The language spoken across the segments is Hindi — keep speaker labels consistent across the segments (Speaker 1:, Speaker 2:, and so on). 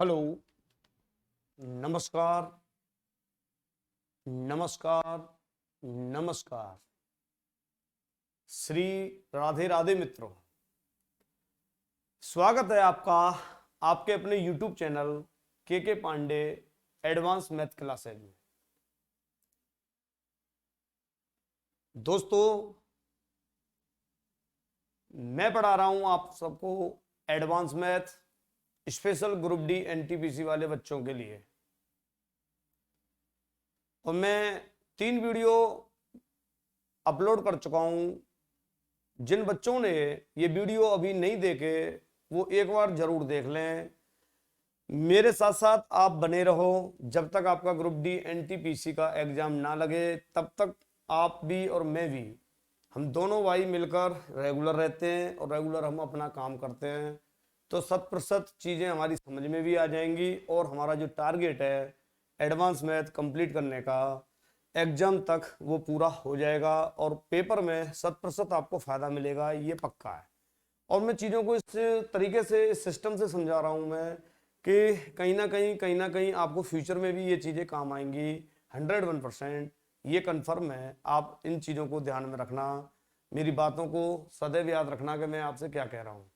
Speaker 1: हेलो। नमस्कार। नमस्कार। नमस्कार। श्री राधे राधे मित्रों, स्वागत है आपका आपके अपने YouTube चैनल के पांडे एडवांस मैथ क्लासेज में। दोस्तों, मैं पढ़ा रहा हूं आप सबको advance math special group D NTPC वाले बच्चों के लिए। और मैं 3 वीडियो अपलोड कर चुका हूं। जिन बच्चों ने ये वीडियो अभी नहीं देखे वो एक बार जरूर देख लें। मेरे साथ साथ आप बने रहो जब तक आपका ग्रुप डी एनटीपीसी का एग्जाम ना लगे, तब तक आप भी और मैं भी, हम दोनों भाई मिलकर रेगुलर रहते हैं और रेगुलर हम अपना काम करते हैं, तो 100% चीज़ें हमारी समझ में भी आ जाएंगी और हमारा जो टारगेट है एडवांस मैथ कंप्लीट करने का एग्जाम तक वो पूरा हो जाएगा और पेपर में 100% आपको फ़ायदा मिलेगा, ये पक्का है। और मैं चीज़ों को इस तरीके से, इस सिस्टम से समझा रहा हूँ मैं कि कहीं ना कहीं आपको फ्यूचर में भी ये चीज़ें काम आएंगी। 101% ये कन्फर्म है। आप इन चीज़ों को ध्यान में रखना, मेरी बातों को सदैव याद रखना कि मैं आपसे क्या कह रहा हूँ।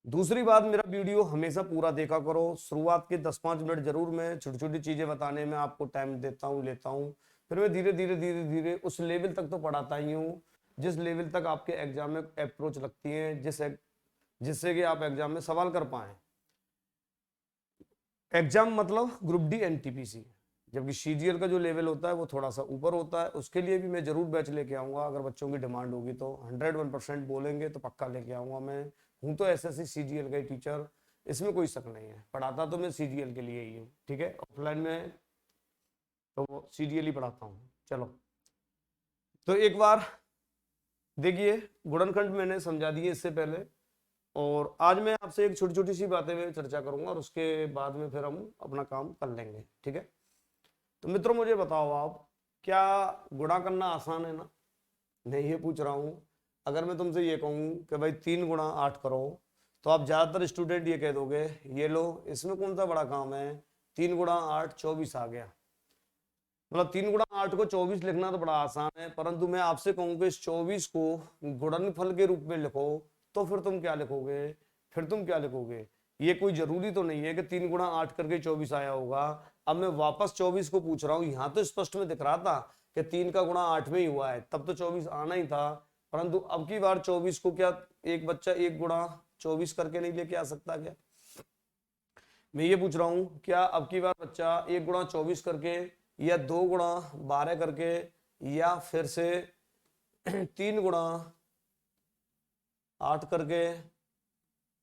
Speaker 1: दूसरी बात, मेरा वीडियो हमेशा पूरा देखा करो। शुरुआत के 10-5 मिनट जरूर मैं छोटी छोटी चीज़ें बताने में आपको टाइम देता हूँ, लेता हूँ। फिर मैं धीरे धीरे उस लेवल तक तो पढ़ाता ही हूँ जिस लेवल तक आपके एग्जाम में अप्रोच लगती है, जिससे कि आप एग्जाम में सवाल कर पाए। एग्जाम मतलब ग्रुप डी एनटीपीसी, जबकि सीजीएल का जो लेवल होता है वो थोड़ा सा ऊपर होता है। उसके लिए भी मैं जरूर बैच लेके आऊंगा, अगर बच्चों की डिमांड होगी तो 101% बोलेंगे तो पक्का लेके आऊंगा। मैं हूं तो एसएससी सीजीएल का ही टीचर, इसमें कोई शक नहीं है। पढ़ाता तो मैं सीजीएल के लिए ही हूँ, ठीक है। ऑफलाइन में तो सीजीएल ही पढ़ाता हूँ। चलो, तो एक बार देखिए, गुणनखंड मैंने समझा दिए इससे पहले, और आज मैं आपसे एक छोटी छोटी सी बातें में चर्चा करूंगा और उसके बाद में फिर हम अपना काम कर लेंगे, ठीक है। तो मित्रों, मुझे बताओ आप, क्या गुणा करना आसान है ना? मैं ये पूछ रहा हूँ। अगर मैं तुमसे ये कहूँ कि भाई 3 गुणा 8 करो, तो आप ज़्यादातर स्टूडेंट ये कह दोगे ये लो, इसमें कौन सा बड़ा काम है, 3 गुणा 8 24 आ गया। मतलब 3 गुणा 8 को 24 लिखना तो बड़ा आसान है, परंतु मैं आपसे कहूँ कि इस 24 को गुणनफल के रूप में लिखो, तो फिर तुम क्या लिखोगे? ये कोई जरूरी तो नहीं है कि 3 गुणा 8 करके 24 आया होगा। अब मैं वापस 24 को पूछ रहा हूँ। यहाँ तो स्पष्ट में दिख रहा था कि 3 का गुणा 8 में ही हुआ है, तब तो 24 आना ही था। परंतु अब की बार 24 को क्या एक बच्चा 1 गुणा 24 करके नहीं लेके आ सकता क्या? मैं ये पूछ रहा हूँ, क्या अब की बार बच्चा 1 गुणा 24 करके, या 2 गुणा 12 करके, या फिर से 3 गुणा 8 करके,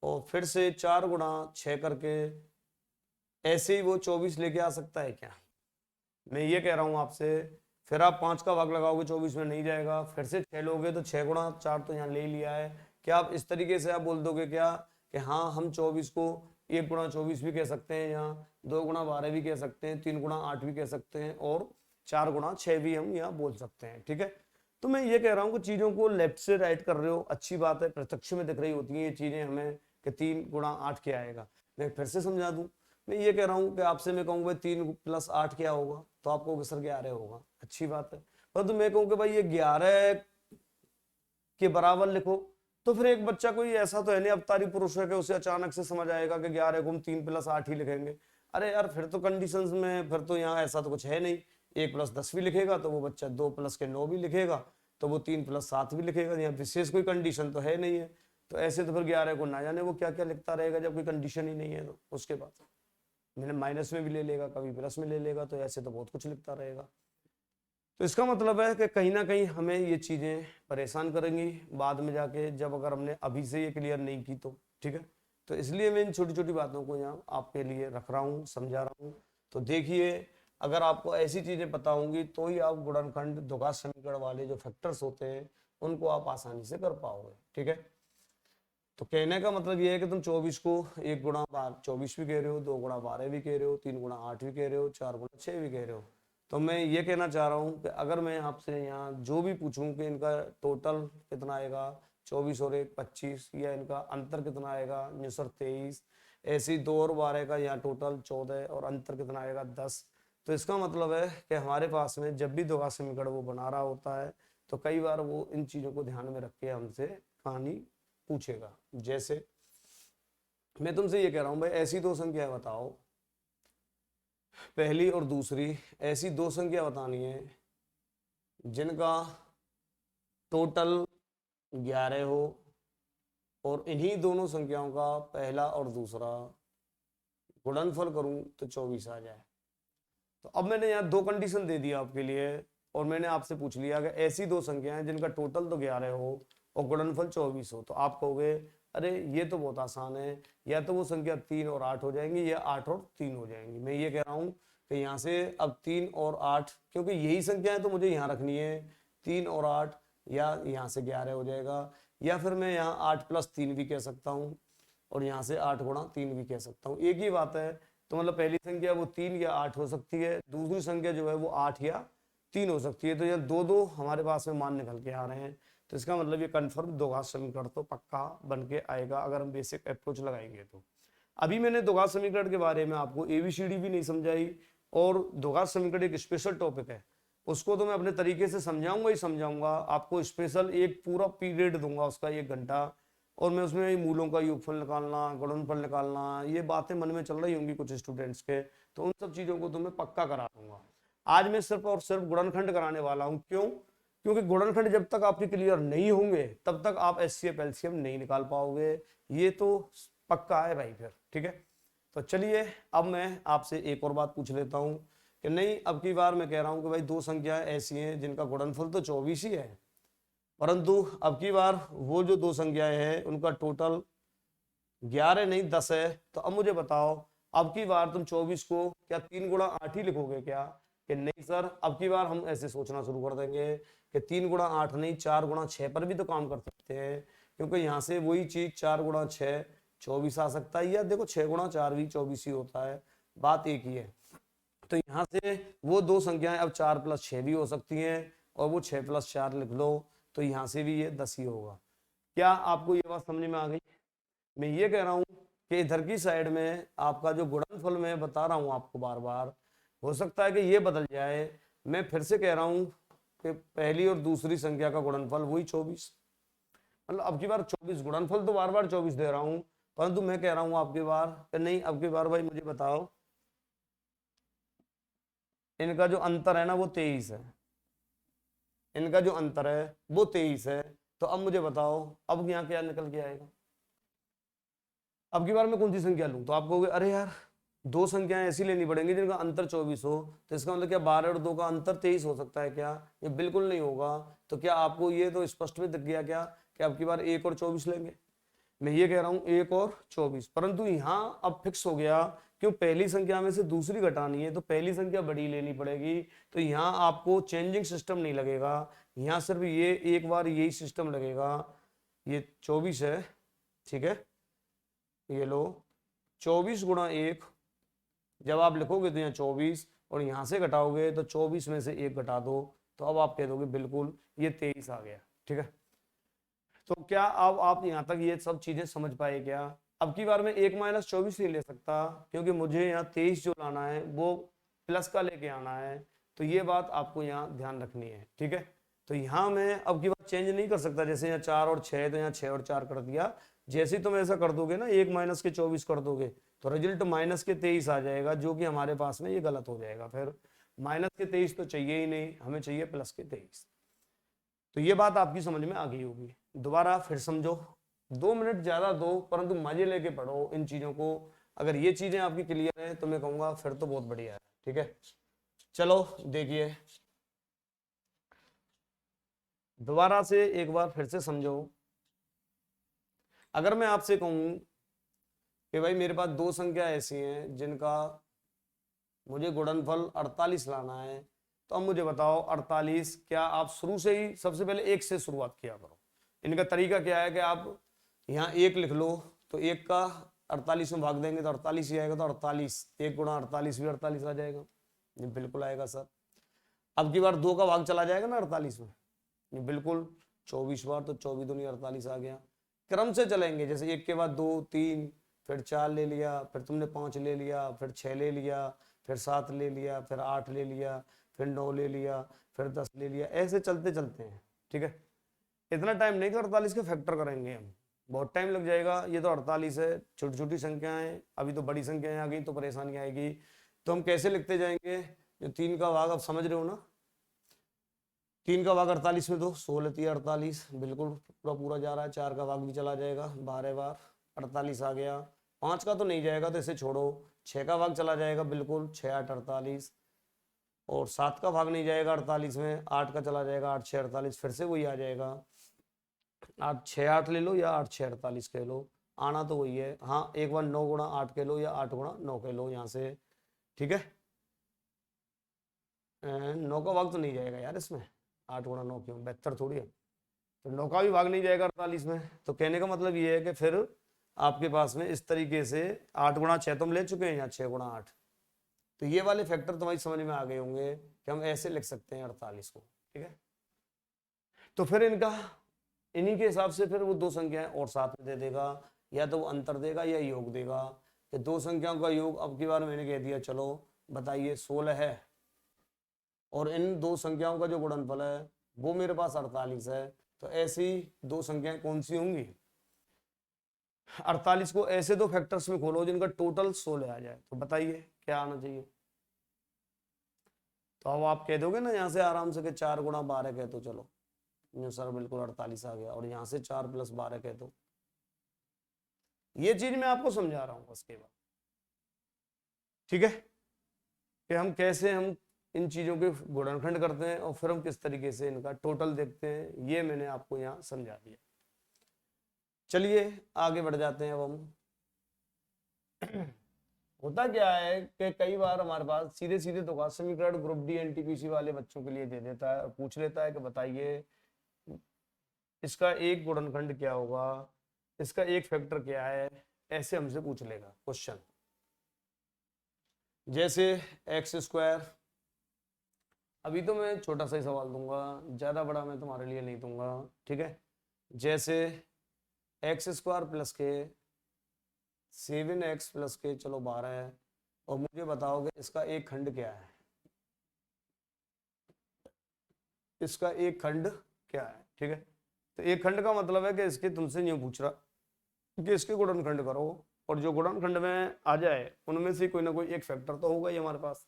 Speaker 1: और फिर से 4 गुणा 6 करके, ऐसे ही वो 24 लेके आ सकता है क्या? मैं ये कह रहा हूँ आपसे। फिर आप 5 का भाग लगाओगे 24 में नहीं जाएगा, फिर से 6 लोगे तो 6 गुणा 4 तो यहाँ ले ही लिया है। क्या आप इस तरीके से आप बोल दोगे क्या कि हाँ, हम 24 को 1 गुणा 24 भी कह सकते हैं, यहाँ 2 गुणा 12 भी कह सकते हैं, 3 गुणा 8 भी कह सकते हैं, और 4 गुणा 6 भी हम यहाँ बोल सकते हैं, ठीक है। तो मैं ये कह रहा हूँ कि चीज़ों को लेफ्ट से राइट कर रहे हो, अच्छी बात है। प्रत्यक्ष में दिख रही होती हैं ये चीज़ें हमें कि 3 गुणा 8 क्या आएगा। मैं फिर से समझा दूँ। मैं ये कह रहा हूँ कि आपसे मैं कहूँ भाई 3 + 8 क्या होगा, तो आपको सर 11 होगा, अच्छी बात है। परंतु मैं कहूँ कि भाई ये 11 के बराबर लिखो, तो फिर एक बच्चा कोई ऐसा तो है नहीं अवतारी पुरुष है कि उसे अचानक से समझ आएगा कि 11 को हम 3 + 8 ही लिखेंगे। अरे यार, फिर तो कंडीशंस में फिर तो यहाँ ऐसा तो कुछ है नहीं। 1 + 10 भी लिखेगा तो वो बच्चा 2 + के 9 भी लिखेगा, तो वो 3 + 7 भी लिखेगा। यहाँ विशेष कोई कंडीशन तो है नहीं है। तो ऐसे तो फिर 11 को ना जाने वो क्या क्या लिखता रहेगा जब कोई कंडीशन ही नहीं है। तो उसके बाद मैंने माइनस में भी ले लेगा, कभी प्लस में ले लेगा, तो ऐसे तो बहुत कुछ लिखता रहेगा। तो इसका मतलब है कि कहीं ना कहीं हमें ये चीज़ें परेशान करेंगी बाद में जाके, जब अगर हमने अभी से ये क्लियर नहीं की तो, ठीक है। तो इसलिए मैं इन छोटी छोटी बातों को यहाँ आपके लिए रख रहा हूँ, समझा रहा हूँ। तो देखिए, अगर आपको ऐसी चीज़ें पता होंगी तो ही आप गुणनखंड द्विघात समीकरण वाले जो फैक्टर्स होते हैं उनको आप आसानी से कर पाओगे, ठीक है। तो कहने का मतलब ये है कि तुम 24 को 1 गुणा 24 भी कह रहे हो, 2 गुणा 12 भी कह रहे हो, 3 गुणा 8 भी कह रहे हो, 4 गुणा 6 भी कह रहे हो। तो मैं ये कहना चाह रहा हूँ कि अगर मैं आपसे यहाँ जो भी पूछूं कि इनका टोटल कितना आएगा, 24 और 1 25, या इनका अंतर कितना आएगा 9 और 23, ऐसे ही 2 और 12 का यहाँ टोटल 14 और अंतर कितना आएगा 10। तो इसका मतलब है कि हमारे पास में जब भी द्विघात समीकरण वो बना रहा होता है तो कई बार वो इन चीजों को ध्यान में रख के हमसे कहानी पूछेगा। जैसे मैं तुमसे ये कह रहा हूं भाई ऐसी दो संख्या बताओ, पहली और दूसरी, ऐसी दो संख्या बतानी है जिनका टोटल 11 हो और इन्हीं दोनों संख्याओं का पहला और दूसरा गुणनफल करूं तो 24 आ जाए। तो अब मैंने यहाँ दो कंडीशन दे दिया आपके लिए और मैंने आपसे पूछ लिया कि ऐसी दो संख्याएं जिनका टोटल तो 11 हो और गुणनफल 24 हो। तो आप कहोगे अरे ये तो बहुत आसान है, या तो वो संख्या 3 और 8 हो जाएंगी या 8 और 3 हो जाएंगी। मैं ये कह रहा हूँ कि यहाँ से अब 3 और 8, क्योंकि यही संख्या है तो मुझे यहाँ रखनी है 3 और 8, या यहाँ से 11 हो जाएगा, या फिर मैं यहाँ 8 प्लस 3 भी कह सकता हूँ और यहाँ से 8 गुणा 3 भी कह सकता हूँ। एक ही बात है। तो मतलब पहली संख्या वो 3 या 8 हो सकती है, दूसरी संख्या जो है वो 8 या 3 हो सकती है। तो ये दो दो हमारे पास में मान निकल के आ रहे हैं। तो इसका मतलब ये कन्फर्म द्विघात समीकरण तो पक्का बन के आएगा अगर हम बेसिक अप्रोच लगाएंगे। तो अभी मैंने द्विघात समीकरण के बारे में आपको एबीसीडी भी नहीं समझाई, और द्विघात समीकरण एक स्पेशल टॉपिक है, उसको तो मैं अपने तरीके से समझाऊंगा ही समझाऊंगा। आपको स्पेशल एक पूरा पीरियड दूंगा उसका 1 घंटा, और मैं उसमें मूलों का योगफल निकालना, गुणनफल निकालना, ये बातें मन में चल रही होंगी कुछ स्टूडेंट्स के, तो उन सब चीजों को तो मैं पक्का करा दूंगा। आज मैं सिर्फ और सिर्फ गुणनखंड कराने वाला हूं। क्यों? क्योंकि गुणनखंड जब तक आपके क्लियर नहीं होंगे तब तक आप एचसीएफ एलसीएम नहीं निकाल पाओगे, ये तो पक्का है भाई फिर। ठीक है, तो चलिए अब मैं आपसे एक और बात पूछ लेता हूं कि नहीं, अब की बार मैं कह रहा हूं कि भाई दो संख्याएं ऐसी हैं जिनका गुणनफल तो 24 ही है, परंतु अब की बार वो जो दो संख्याएं हैं उनका टोटल 11 नहीं 10 है। तो अब मुझे बताओ, अब की बार तुम 24 को क्या 3 गुणा 8 ही लिखोगे क्या? कि नहीं सर, अब की बार हम ऐसे सोचना शुरू कर देंगे कि 3 गुणा 8 नहीं 4 गुणा 6 पर भी तो काम कर सकते हैं, क्योंकि यहाँ से वही चीज 4 गुणा 6 24 आ सकता है, या देखो 6 गुणा 4 भी 24 ही होता है, बात एक ही है। तो यहाँ से वो दो संख्याएं अब 4 प्लस 6 भी हो सकती हैं, और वो 6 प्लस 4 लिख लो तो यहाँ से भी ये 10 ही होगा। क्या आपको ये बात समझ में आ गई? मैं ये कह रहा हूँ कि इधर की साइड में आपका जो गुणनफल मैं बता रहा हूँ आपको बार बार, हो सकता है कि ये बदल जाए। मैं फिर से कह रहा हूँ कि पहली और दूसरी संख्या का गुणनफल वही 24, मतलब अब की बार 24, गुणनफल तो बार बार 24 दे रहा हूँ, परंतु मैं कह रहा हूँ आपकी बार कि नहीं, अब की बार भाई मुझे बताओ इनका जो अंतर है ना वो 23 है, इनका जो अंतर है वो 23 है। तो अब मुझे बताओ अब यहाँ क्या निकल के आएगा? अब की बार मैं कौन सी संख्या लूं? तो आप कहोगे अरे यार दो संख्याएं ऐसी लेनी पड़ेंगी जिनका अंतर 24 हो, तो इसका मतलब क्या 12 और 2 का अंतर 23 हो सकता है क्या? ये बिल्कुल नहीं होगा। तो क्या आपको ये तो स्पष्ट में दिख गया क्या कि अब की बार 1 और 24 लेंगे? मैं ये कह रहा हूँ 1 और 24, परंतु यहाँ अब फिक्स हो गया, क्यों? पहली संख्या में से दूसरी घटानी है तो पहली संख्या बड़ी लेनी पड़ेगी। तो यहाँ आपको चेंजिंग सिस्टम नहीं लगेगा, यहाँ सिर्फ ये एक बार यही सिस्टम लगेगा। ये 24 है, ठीक है, ये लो 24 गुणा 1, जब आप लिखोगे तो यहाँ 24 और यहाँ से घटाओगे तो 24 में से 1 घटा दो, तो अब आप कह दोगे बिल्कुल ये 23 आ गया। ठीक है, तो क्या अब आप यहाँ तक ये सब चीजें समझ पाए क्या? अब की बार में 1 माइनस 24 नहीं ले सकता, क्योंकि मुझे यहाँ 23 जो लाना है वो प्लस का लेके आना है। तो ये बात आपको यहाँ ध्यान रखनी है। ठीक है, तो यहाँ मैं अब की बार चेंज नहीं कर सकता, जैसे यहाँ 4 और 6 तो यहाँ 6 और 4 कर दिया। जैसे ही तुम ऐसा कर दोगे ना 1 माइनस के 24 कर दोगे तो रिजल्ट माइनस के 23 आ जाएगा, जो कि हमारे पास में ये गलत हो जाएगा। फिर माइनस के 23 तो चाहिए ही नहीं, हमें चाहिए प्लस के 23। तो ये बात आपकी समझ में आ गई होगी। दोबारा फिर समझो, 2 मिनट ज्यादा दो परंतु मजे लेके पढ़ो इन चीजों को। अगर ये चीजें आपकी क्लियर है तो मैं कहूंगा फिर तो बहुत बढ़िया है। ठीक है, चलो देखिए दोबारा से एक बार फिर से समझो। अगर मैं आपसे कहूं कि भाई मेरे पास दो संख्या ऐसी हैं जिनका मुझे गुणनफल 48 लाना है, तो अब मुझे बताओ 48, क्या आप शुरू से ही सबसे पहले 1 से शुरुआत किया करो। इनका तरीका क्या है कि आप यहाँ 1 लिख लो, तो 1 का 48 में भाग देंगे तो 48 ही आएगा। तो 48 1 गुणा 48 भी 48 आ जाएगा। ये बिल्कुल आएगा सर। अब की बार 2 का भाग चला जाएगा ना 48 में, ये बिल्कुल 24 बार, तो 24 दूनी 48 आ गया। क्रम से चलेंगे, जैसे 1 के बाद 2 3 फिर 4 ले लिया, फिर तुमने 5 ले लिया, फिर 6 ले लिया, फिर 7 ले लिया, फिर 8 ले लिया, फिर 9 ले लिया, फिर 10 ले लिया, ऐसे चलते चलते हैं। ठीक है, इतना टाइम नहीं कि 48 के फैक्टर करेंगे हम, बहुत टाइम लग जाएगा। ये तो 48 है, छोटी छोटी संख्याएं, अभी तो बड़ी संख्याएं आ गई तो परेशानी आएगी। तो हम कैसे लिखते जाएंगे, जो 3 का भाग, आप समझ रहे हो ना, 3 का भाग 48 में, तो 16 3 48, बिल्कुल पूरा पूरा जा रहा है। 4 का भाग भी चला जाएगा, 12 बार 48 आ गया। 5 का तो नहीं जाएगा तो इसे छोड़ो। 6 का भाग चला जाएगा, बिल्कुल 6 8 48, और 7 का भाग नहीं जाएगा 48 में, 8 का चला जाएगा, 8 6 48, फिर से वही आ जाएगा। 8 6 8 ले लो या 8 6 48 कह लो, आना तो वही है। हाँ, एक बार 9 गुणा 8 कह लो या 8 गुणा 9 कह लो यहाँ से। ठीक है, 9 का भाग तो नहीं जाएगा यार इसमें, 8 गुणा 9 क्यों, 72 थोड़ी है, तो 9 का भी भाग नहीं जाएगा 48 में। तो कहने का मतलब ये है कि फिर आपके पास में इस तरीके से 8 गुणा 6 तुम ले चुके हैं, या 6 गुणा 8, तो ये वाले फैक्टर तुम्हारी समझ में आ गए होंगे कि हम ऐसे लिख सकते हैं 48 को। ठीक है, तो फिर इन्हीं के हिसाब से फिर वो दो संख्याएं और साथ में दे देगा, या तो वो अंतर देगा या योग देगा। कि दो संख्याओं का योग, अब की बार मैंने कह दिया, चलो बताइए 16 है, और इन दो संख्याओं का जो गुणनफल है वो मेरे पास 48 है। तो ऐसी दो संख्याएं कौन सी होंगी, 48 को ऐसे दो फैक्टर्स में खोलो जिनका टोटल 16 आ जाए, तो बताइए क्या आना चाहिए। तो अब आप कह दोगे ना यहाँ से आराम से कि 4 गुणा 12 कह, तो चलो यूं सर बिल्कुल 48 आ गया, और यहाँ से 4 + 12 कह दो। ये चीज मैं आपको समझा रहा हूँ उसके बाद। ठीक है, कि हम कैसे हम इन चीजों के गुणनखंड करते हैं और फिर हम किस तरीके से इनका टोटल देखते हैं, ये मैंने आपको यहाँ समझा दिया। चलिए आगे बढ़ जाते हैं अब हम। होता क्या है कि कई बार हमारे पास सीधे सीधे तो समीकरण ग्रुप डी एनटीपीसी वाले बच्चों के लिए दे देता है और पूछ लेता है कि बताइए इसका एक गुणनखंड क्या होगा, इसका एक फैक्टर क्या है, ऐसे हमसे पूछ लेगा क्वेश्चन। जैसे x², अभी तो मैं छोटा सा ही सवाल दूंगा, ज्यादा बड़ा मैं तुम्हारे लिए नहीं दूंगा। ठीक है, जैसे x² + के 7x + के चलो 12 है, और मुझे बताओगे इसका एक खंड क्या है, इसका एक खंड क्या है। ठीक है, तो एक खंड का मतलब है कि इसके तुमसे यूं पूछ रहा कि इसके गुणनखंड करो, और जो गुणनखंड में आ जाए उनमें से कोई ना कोई एक फैक्टर तो होगा ही हमारे पास।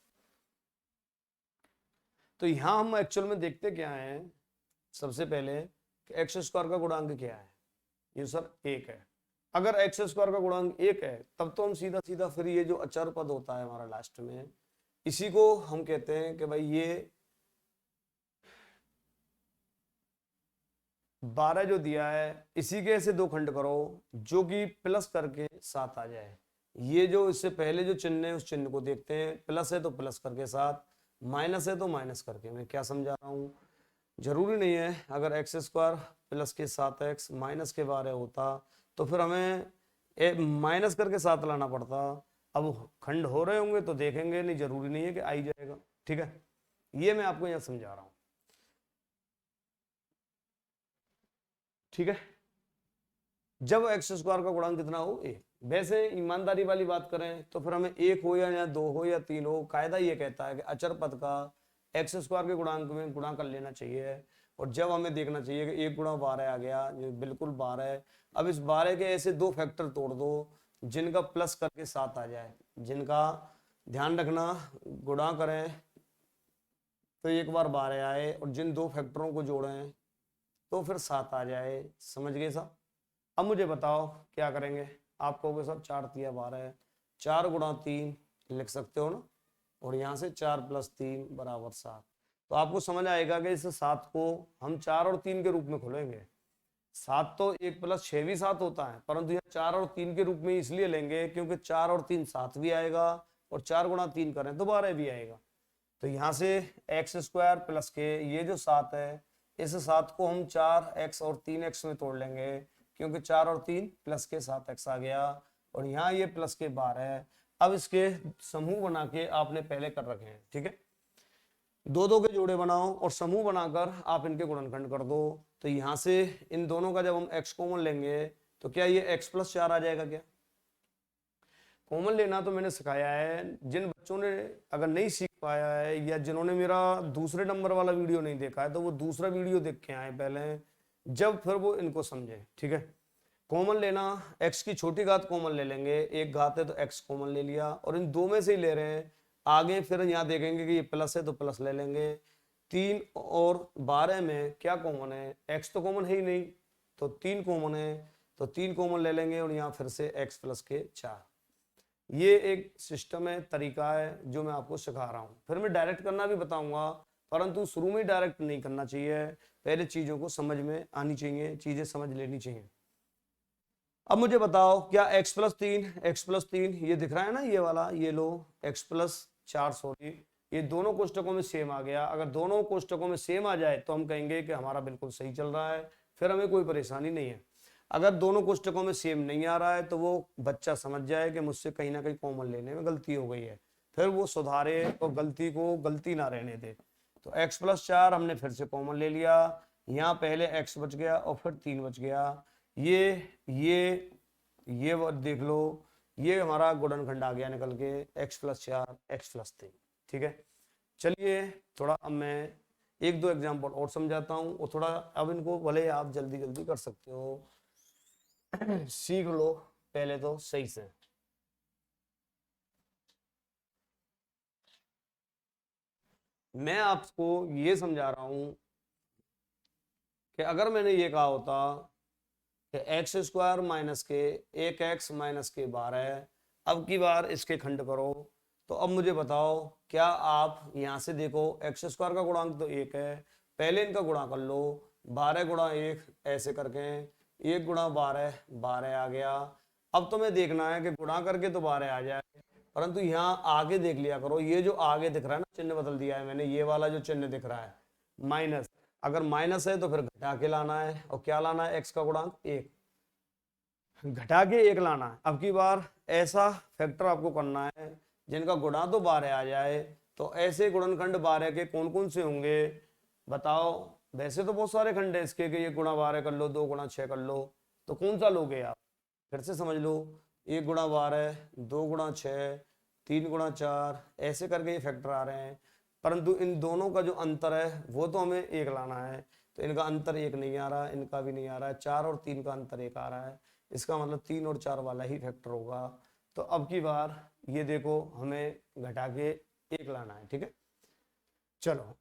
Speaker 1: तो यहां हम एक्चुअल में देखते क्या है, सबसे पहले कि x² का गुणांक क्या है, ये सर 1 है। अगर x² का गुणांक 1 है तब तो हम सीधा सीधा फिर ये जो अचर पद होता है हमारा लास्ट में, इसी को हम कहते हैं कि भाई ये 12 जो दिया है इसी के ऐसे दो खंड करो जो कि प्लस करके 7 आ जाए। ये जो इससे पहले जो चिन्ह है उस चिन्ह को देखते हैं, प्लस है तो प्लस करके 7, माइनस है तो माइनस करके। मैं क्या समझा रहा हूँ, जरूरी नहीं है अगर x² + के 7x माइनस के 12 होता तो फिर हमें माइनस करके 7 लाना पड़ता। अब खंड हो रहे होंगे तो देखेंगे, नहीं जरूरी नहीं है कि आ ही जाएगा। ठीक है, ये मैं आपको यहाँ समझा रहा हूँ। ठीक है, जब x² का गुणांक कितना हो 1, वैसे ईमानदारी वाली बात करें तो फिर हमें 1 हो या 2 हो या 3 हो, कायदा ये कहता है कि अचर पद का x² के गुणांक में गुणा कर लेना चाहिए। और जब हमें देखना चाहिए कि 1 × 12 आ गया, जो बिल्कुल 12 है। अब इस 12 के ऐसे दो फैक्टर तोड़ दो जिनका प्लस करके 7 आ जाए, जिनका ध्यान रखना गुणा करें तो एक बार 12 आए, और जिन दो फैक्टरों को जोड़ें तो फिर 7 आ जाए। समझ गए साहब। अब मुझे बताओ क्या करेंगे, आप कहोगे साहब 4 × 12 है, 4 × 3 लिख सकते हो ना, और यहाँ से 4 + 3 = 7। तो आपको समझ आएगा कि इस 7 को हम 4 और 3 के रूप में खोलेंगे। 7 तो 1 + 6 भी 7 होता है, परंतु यहाँ 4 और 3 के रूप में इसलिए लेंगे क्योंकि 4 और 3 7 भी आएगा, और 4 × 3 करें तो 12 भी आएगा। तो यहाँ से x² + के ये जो 7 है, इस 7 को हम 4x और 3x में तोड़ लेंगे, क्योंकि 4 और 3 + के 7x आ गया, और यहाँ ये + के 12 है। अब इसके समूह बना के आपने पहले कर रखे हैं। ठीक है, दो दो के जोड़े बनाओ और समूह बनाकर आप इनके गुणनखंड कर दो। तो यहाँ से इन दोनों का जब हम x कॉमन लेंगे तो क्या ये x + 4 आ जाएगा क्या, कॉमन लेना तो मैंने सिखाया है। जिन बच्चों ने अगर नहीं सीख पाया है या जिन्होंने मेरा दूसरे नंबर वाला वीडियो नहीं देखा है तो वो दूसरा वीडियो देख के आए पहले, जब फिर वो इनको समझे। ठीक है, कॉमन लेना, x की छोटी घात कॉमन ले लेंगे, एक घात है तो x कॉमन ले लिया और इन दो में से ही ले रहे हैं। आगे फिर यहाँ देखेंगे कि ये प्लस है तो प्लस ले लेंगे। 3 और 12 में क्या कॉमन है, x तो कॉमन है ही नहीं, तो 3 कॉमन है तो 3 कॉमन ले लेंगे और यहाँ फिर से x प्लस के 4। ये एक सिस्टम है, तरीका है जो मैं आपको सिखा रहा हूँ। फिर मैं डायरेक्ट करना भी बताऊंगा, परंतु शुरू में डायरेक्ट नहीं करना चाहिए, पहले चीजों को समझ में आनी चाहिए, चीजें समझ लेनी चाहिए। अब मुझे बताओ क्या x+3 ये दिख रहा है ना, ये वाला, ये लो x+4 सॉरी, ये दोनों कोष्टकों में सेम आ गया। अगर दोनों कोष्टकों में सेम आ जाए तो हम कहेंगे कि हमारा बिल्कुल सही चल रहा है, फिर हमें कोई परेशानी नहीं है। अगर दोनों कोष्टकों में सेम नहीं आ रहा है तो वो बच्चा समझ जाए कि मुझसे कहीं ना कहीं कॉमन लेने में गलती हो गई है, फिर वो सुधारे और गलती को गलती ना रहने दे। तो x+4 हमने फिर से कॉमन ले लिया, यहाँ पहले x बच गया और फिर 3 बच गया। ये वो देख लो, ये हमारा गुणनखंड आ गया निकल के x+4 x+3। ठीक है, चलिए थोड़ा अब मैं एक दो एग्जांपल और समझाता हूँ और थोड़ा अब इनको भले आप जल्दी जल्दी कर सकते हो, सीख लो पहले तो सही से। मैं आपको ये समझा रहा हूं कि अगर मैंने ये कहा होता कि x² माइनस के 1x माइनस के 12, अब की बार इसके खंड करो, तो अब मुझे बताओ क्या आप यहां से देखो x² का गुणांक तो 1 है, पहले इनका गुणा कर लो, 12 गुणा 1 ऐसे करके 1 गुणा 12 12 आ गया। अब तुम्हें देखना है कि गुणा करके तो 12 आ जाए, परंतु यहाँ आगे देख लिया करो, ये जो आगे दिख रहा है ना, चिन्ह बदल दिया है मैंने, ये वाला जो चिन्ह दिख रहा है माइनस, अगर माइनस है तो फिर घटा के लाना है, और क्या लाना है, x का गुणांक 1 घटा के 1 लाना है। अब की बार ऐसा फैक्टर आपको करना है जिनका गुणा तो 12 आ जाए। तो ऐसे गुणनखंड 12 के कौन कौन से होंगे बताओ। वैसे तो बहुत सारे खंड है इसके कि ये गुणा 12 कर लो, 2 गुणा 6 कर लो, तो कौन सा लोगे आप, फिर से समझ लो। 1 गुणा 12, 2 गुणा 6, 3 गुणा 4, ऐसे करके ये फैक्टर आ रहे हैं, परंतु इन दोनों का जो अंतर है वो तो हमें 1 लाना है, तो इनका अंतर 1 नहीं आ रहा है, इनका भी नहीं आ रहा है, 4 और 3 का अंतर 1 आ रहा है, इसका मतलब 3 और 4 वाला ही फैक्टर होगा। तो अब की बार ये देखो हमें घटा के 1 लाना है। ठीक है, चलो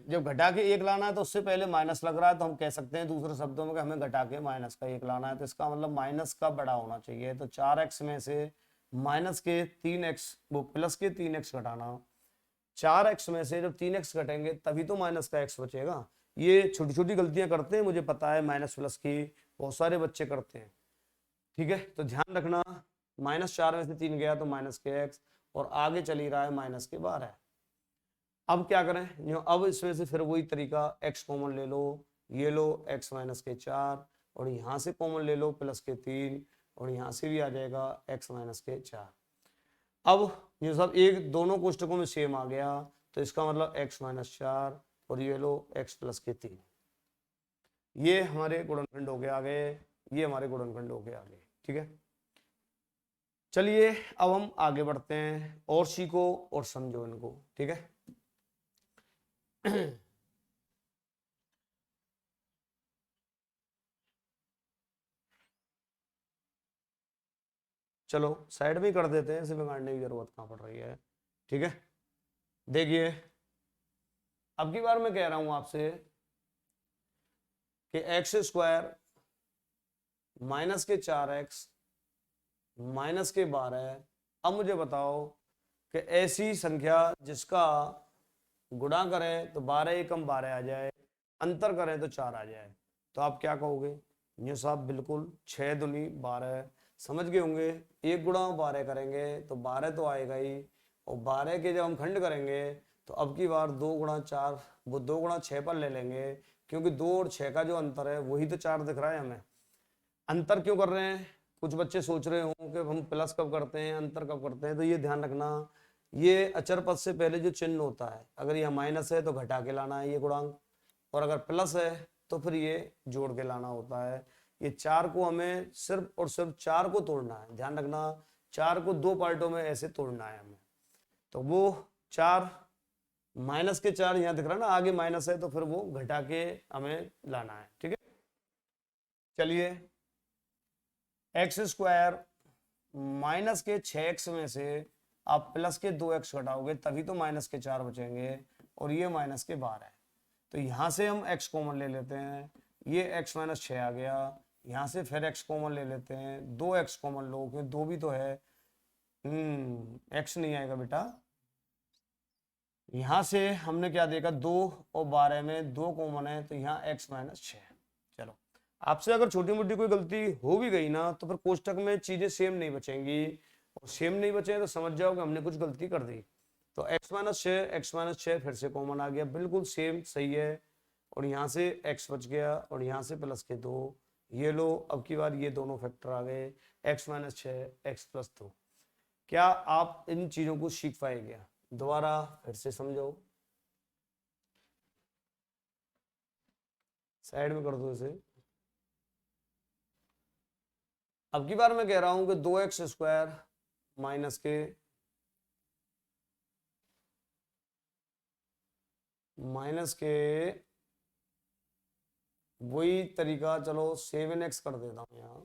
Speaker 1: जब घटा के 1 लाना है तो उससे पहले माइनस लग रहा है, तो हम कह सकते हैं दूसरे शब्दों में कि हमें घटा के माइनस का 1 लाना है, तो इसका मतलब माइनस का बड़ा होना चाहिए। तो 4x में से माइनस के 3x वो प्लस के 3x घटाना, 4x में से जब 3x घटेंगे तभी तो माइनस का x बचेगा। ये छोटी छोटी गलतियां करते हैं, मुझे पता है, माइनस प्लस की बहुत सारे बच्चे करते हैं। ठीक है, तो ध्यान रखना, -4 में से 3 गया तो माइनस के x, और आगे चल ही रहा है माइनस के 12। अब क्या करें, अब इसमें से फिर वही तरीका, x कॉमन ले लो, ये लो x माइनस के 4, और यहाँ से कॉमन ले लो प्लस के 3, और यहाँ से भी आ जाएगा x माइनस के 4। अब ये सब एक दोनों कोष्टकों में सेम आ गया, तो इसका मतलब x माइनस 4 और ये लो x प्लस के 3। ये हमारे गुणनखंड हो गए आगे, ये हमारे गुणनखंड हो गए आगे। ठीक है, चलिए अब हम आगे बढ़ते हैं, और सीखो और समझो इनको। ठीक है, चलो साइड में कर देते हैं, इसे बिगाड़ने की जरूरत कहाँ पड़ रही है। ठीक है, देखिए अब की बार मैं कह रहा हूं आपसे कि x² माइनस के 4x माइनस के 12। अब मुझे बताओ कि ऐसी संख्या जिसका गुणा करें तो 12 एकम 12 आ जाए, अंतर करें तो 4 आ जाए, तो आप क्या कहोगे। ये साहब बिल्कुल 6 दूनी 12 समझ गए होंगे। 1 गुणा 12 करेंगे तो 12 तो आएगा ही, और 12 के जब हम खंड करेंगे तो अब की बार 2 गुणा 4 वो 2 गुणा 6 पर ले लेंगे, क्योंकि 2 और 6 का जो अंतर है वही तो 4 दिख रहा है हमें। अंतर क्यों कर रहे हैं, कुछ बच्चे सोच रहे हो कि हम प्लस कब करते हैं अंतर कब करते हैं, तो ये ध्यान रखना, ये अचर पद से पहले जो चिन्ह होता है, अगर यह माइनस है तो घटा के लाना है ये गुणांक, और अगर प्लस है तो फिर ये जोड़ के लाना होता है। ये 4 को हमें सिर्फ और सिर्फ 4 को तोड़ना है, ध्यान रखना 4 को 2 पार्टों में ऐसे तोड़ना है हमें। तो वो 4 माइनस के 4 यहाँ दिख रहा है ना, आगे माइनस है तो फिर वो घटा के हमें लाना है। ठीक है, चलिए एक्स स्क्वायर माइनस के 6x में से आप प्लस के 2x घटाओगे तभी तो माइनस के 4 बचेंगे, और ये माइनस के 12 है। तो यहां से हम x कॉमन ले लेते हैं, ये x माइनस 6 आ गया। यहां से फिर x कॉमन ले लेते हैं, 2x कॉमन लो क्योंकि 2 भी तो है। x नहीं आएगा बेटा। यहां से हमने क्या देखा, 2 और 12 में 2 कॉमन है तो यहाँ x माइनस 6। चलो, आपसे अगर छोटी मोटी कोई गलती हो भी गई ना तो फिर कोष्टक में चीजें सेम नहीं बचेंगी, और सेम नहीं बचे तो समझ जाओ कि हमने कुछ गलती कर दी। तो x माइनस 6 फिर से कॉमन आ गया, बिल्कुल सेम सही है। और यहाँ से x बच गया और यहाँ से प्लस के 2, ये लो। अब की बार ये दोनों फैक्टर आ गए, x माइनस 6 x प्लस 2। क्या आप इन चीजों को सीख पाएंगे? दोबारा फिर से समझो, साइड में कर दो इसे। अब की बार मैं कह रहा हूं कि 2x स्क्वायर माइनस के वही तरीका, चलो 7x कर देता हूं यहाँ,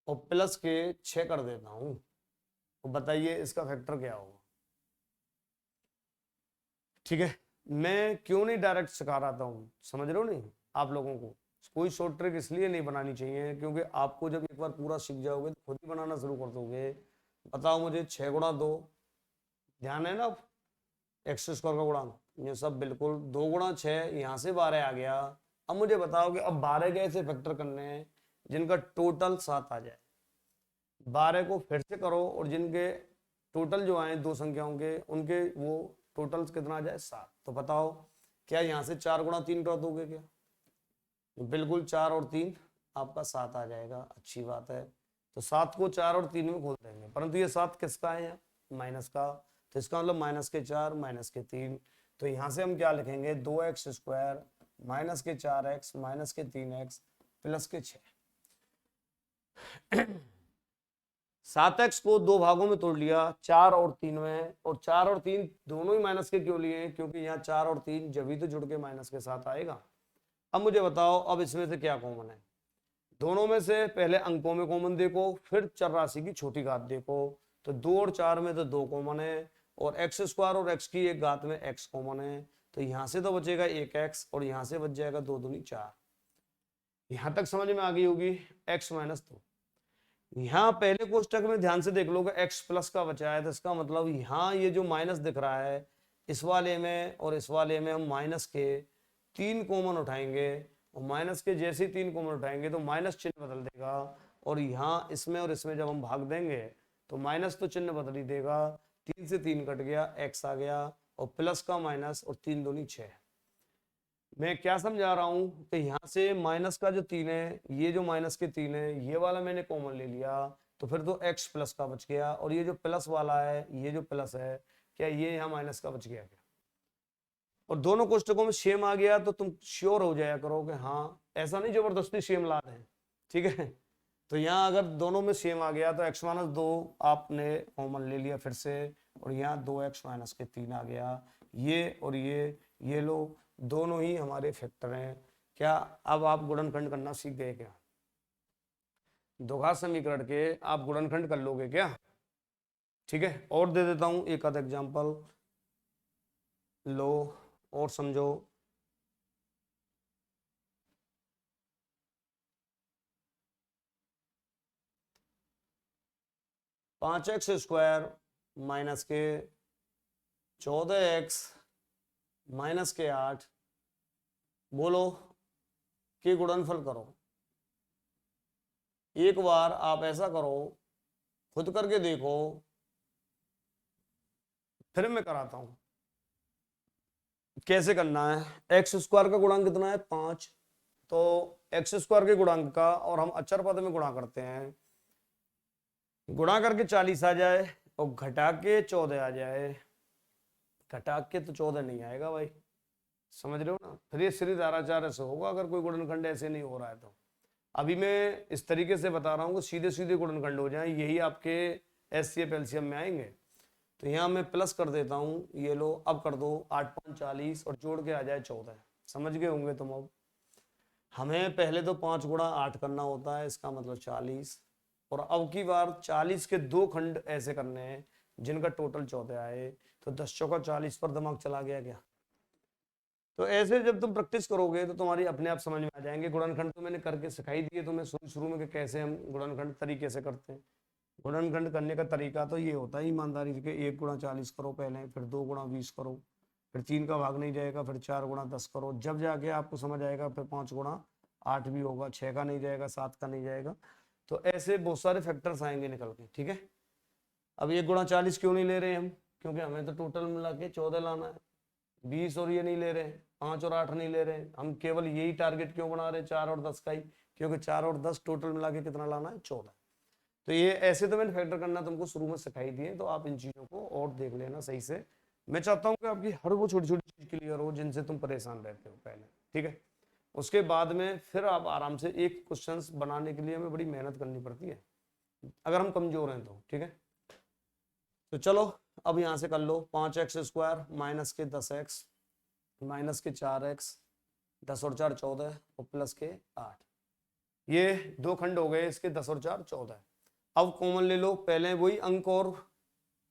Speaker 1: और प्लस के 6 कर देता हूं। तो बताइए इसका फैक्टर क्या होगा? ठीक है, मैं क्यों नहीं डायरेक्ट सिखा रहा हूँ, समझ रहे हो नहीं आप लोगों को? कोई शॉर्ट ट्रिक इसलिए नहीं बनानी चाहिए क्योंकि आपको जब एक बार पूरा सीख जाओगे तो खुद ही बनाना शुरू कर दोगे। बताओ मुझे, 6 गुणा 2, ध्यान है ना, एक्स स्क्वायर का गुणांक, ये सब बिल्कुल 2 गुणा 6, यहाँ से 12 आ गया। अब मुझे बताओ कि अब 12 के ऐसे फैक्टर करने हैं जिनका टोटल 7 आ जाए। 12 को फिर से करो और जिनके टोटल जो आए दो संख्याओं के, उनके वो टोटल कितना आ जाए, 7। तो बताओ क्या यहाँ से 4 गुणा 3 कर दोगे क्या? बिल्कुल 4 और 3 आपका 7 आ जाएगा, अच्छी बात है। तो 7 को 4 और 3 में खोल देंगे, परंतु ये 7 किसका है यहाँ? माइनस का। तो इसका मतलब माइनस के 4 माइनस के 3। तो यहाँ से हम क्या लिखेंगे, 2x स्क्वायर माइनस के 4x माइनस के 3x प्लस के 6। 7x को 2 भागों में तोड़ लिया, 4 और 3 में, और 4 और 3 दोनों ही माइनस के क्यों लिए? क्योंकि यहाँ 4 और 3 जब ही तो जुड़ के माइनस के साथ आएगा। अब मुझे बताओ, अब इसमें से क्या कॉमन है? दोनों में से पहले अंकों में कॉमन देखो, फिर चर राशि की छोटी घात देखो। तो 2 और 4 में तो 2 कॉमन है, और एक्स स्क्वायर और एक्स की एक घात में x कॉमन है। तो यहां से तो बचेगा 1x और यहां से बच जाएगा 2 दूनी 4। यहां तक समझ में आ गई होगी, x माइनस 2। यहाँ पहले कोष्टक में ध्यान से देख लोगे x प्लस का बचा है, तो इसका मतलब यहाँ ये जो माइनस दिख रहा है इस वाले में और इस वाले में हम माइनस के 3 कॉमन उठाएंगे, और माइनस के जैसे ही 3 कॉमन उठाएंगे तो माइनस चिन्ह बदल देगा, और यहाँ इसमें और इसमें जब हम भाग देंगे तो माइनस तो चिन्ह बदल ही देगा। 3 से 3 कट गया, x आ गया, और प्लस का माइनस, और 3 दूनी 6। मैं क्या समझा रहा हूं कि यहाँ से माइनस का जो 3 है, ये जो माइनस के 3 है, ये वाला मैंने कॉमन ले लिया, तो फिर तो x प्लस का बच गया, और ये जो प्लस वाला है, ये जो प्लस है, क्या ये यहाँ माइनस का बच गया क्या? और दोनों कोष्टकों में सेम आ गया तो तुम श्योर हो जाया करो कि हाँ, ऐसा नहीं जबरदस्ती सेम ला रहे हैं। ठीक है, तो यहाँ अगर दोनों में सेम आ गया तो x माइनस 2 आपने कॉमन ले लिया फिर से, और यहाँ 2x माइनस के 3 आ गया। ये और ये लो, दोनों ही हमारे फैक्टर हैं। क्या अब आप गुणनखंड करना सीख गए क्या? द्विघात समीकरण के आप गुणनखंड कर लोगे क्या? ठीक है, और दे देता हूं एक आध एग्जांपल, लो और समझो। पांच एक्स स्क्वायर माइनस के 14x माइनस के 8, बोलो कि गुणनफल करो। एक बार आप ऐसा करो, खुद करके देखो, फिर मैं कराता हूं कैसे करना है। एक्स स्क्वायर का गुणांक कितना है? 5। तो एक्स स्क्वायर के गुणांक का, और हम अचर पद में गुणा करते हैं, गुणा करके 40 आ जाए और घटा के 14 आ जाए। घटा के तो 14 नहीं आएगा भाई, समझ रहे हो ना? फिर ये श्री धाराचार्य से होगा अगर कोई गुणनखंड ऐसे नहीं हो रहा है तो। अभी मैं इस तरीके से बता रहा हूँ कि सीधे सीधे गुणनखंड हो जाए, यही आपके एचसीएफ एलसीएम में आएंगे। तो यहाँ मैं प्लस कर देता हूँ, ये लो अब कर दो 8×40 और जोड़ के आ जाए 14। समझ गए होंगे तुम। अब हमें पहले तो 5 गुणा 8 करना होता है, इसका मतलब 40, और अब की बार 40 के 2 खंड ऐसे करने हैं जिनका टोटल 14 आए। तो 10 चौका 40 पर दिमाग चला गया क्या? तो ऐसे जब तुम प्रैक्टिस करोगे तो तुम्हारी अपने आप समझ में आ जाएंगे। गुणनखंड तो मैंने करके सिखाई दिए तुम्हें शुरू में कि कैसे हम गुणनखंड तरीके से करते हैं। गुणनखंड करने का तरीका तो ये होता है ईमानदारी से, 1×40 करो पहले, फिर 2×20 करो, फिर 3 का भाग नहीं जाएगा, फिर 4×10 करो, जब जाके आपको समझ आएगा फिर 5×8 भी होगा, 6 का नहीं जाएगा, 7 का नहीं जाएगा। तो ऐसे बहुत सारे फैक्टर्स आएंगे निकल के, ठीक है। अब 1×40 क्यों नहीं ले रहे हम? क्योंकि हमें तो टोटल मिला के 14 लाना है। 20 और ये नहीं ले रहे, 5 और 8 नहीं ले रहे, हम केवल यही टारगेट क्यों बना रहे 4 और 10 का ही? क्योंकि 4 और 10 टोटल मिला के कितना लाना है? 14। तो ये ऐसे तो मैंने फैक्टर करना तुमको शुरू में सिखाई दिए, तो आप इन चीजों को और देख लेना सही से। मैं चाहता हूँ कि आपकी हर वो छोटी छोटी चीज क्लियर हो जिनसे तुम परेशान रहते हो पहले, ठीक है। उसके बाद में फिर आप आराम से एक क्वेश्चंस बनाने के लिए हमें बड़ी मेहनत करनी पड़ती है अगर हम कमजोर हैं तो, ठीक है। तो चलो अब यहाँ से कर लो, 5x² माइनस के 10x माइनस के 4x, 10 और 4 14 और प्लस के 8। ये 2 खंड हो गए इसके, 10 और 4 14। अब कॉमन ले लो पहले वही अंक, और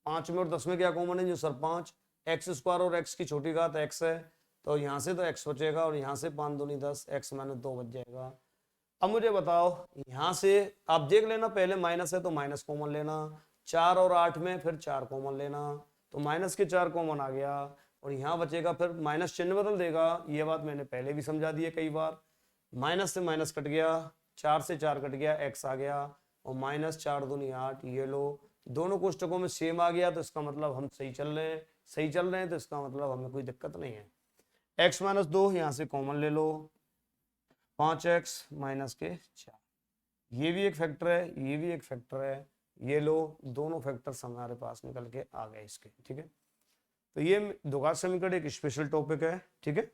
Speaker 1: 5 में और 10 में क्या कॉमन है? जो सर 5, x² और x की छोटी घात x है, तो यहाँ से तो x बचेगा और यहाँ से 5 दूनी 10, x - 2 बच जाएगा। अब मुझे बताओ यहाँ से आप देख लेना, पहले माइनस है तो माइनस कॉमन लेना, 4 और 8 में फिर 4 कॉमन लेना, तो माइनस के 4 कॉमन आ गया, और यहाँ बचेगा फिर माइनस चिन्ह बदल देगा। ये बात मैंने पहले भी समझा दी है कई बार। माइनस से माइनस कट गया, 4 से 4 कट गया, x आ गया, और -4 दूनी 8। ये लो दोनों कोष्टकों में सेम आ गया, तो इसका मतलब हम सही चल रहे हैं। सही चल रहे हैं तो इसका मतलब हमें कोई दिक्कत नहीं है। x - 2 यहाँ से कॉमन ले लो, 5x माइनस के 4। ये भी एक फैक्टर है, ये भी एक फैक्टर है, ये लो दोनों फैक्टर्स हमारे पास निकल के आ गए इसके, ठीक है। तो ये द्विघात समीकरण एक स्पेशल टॉपिक है, ठीक है,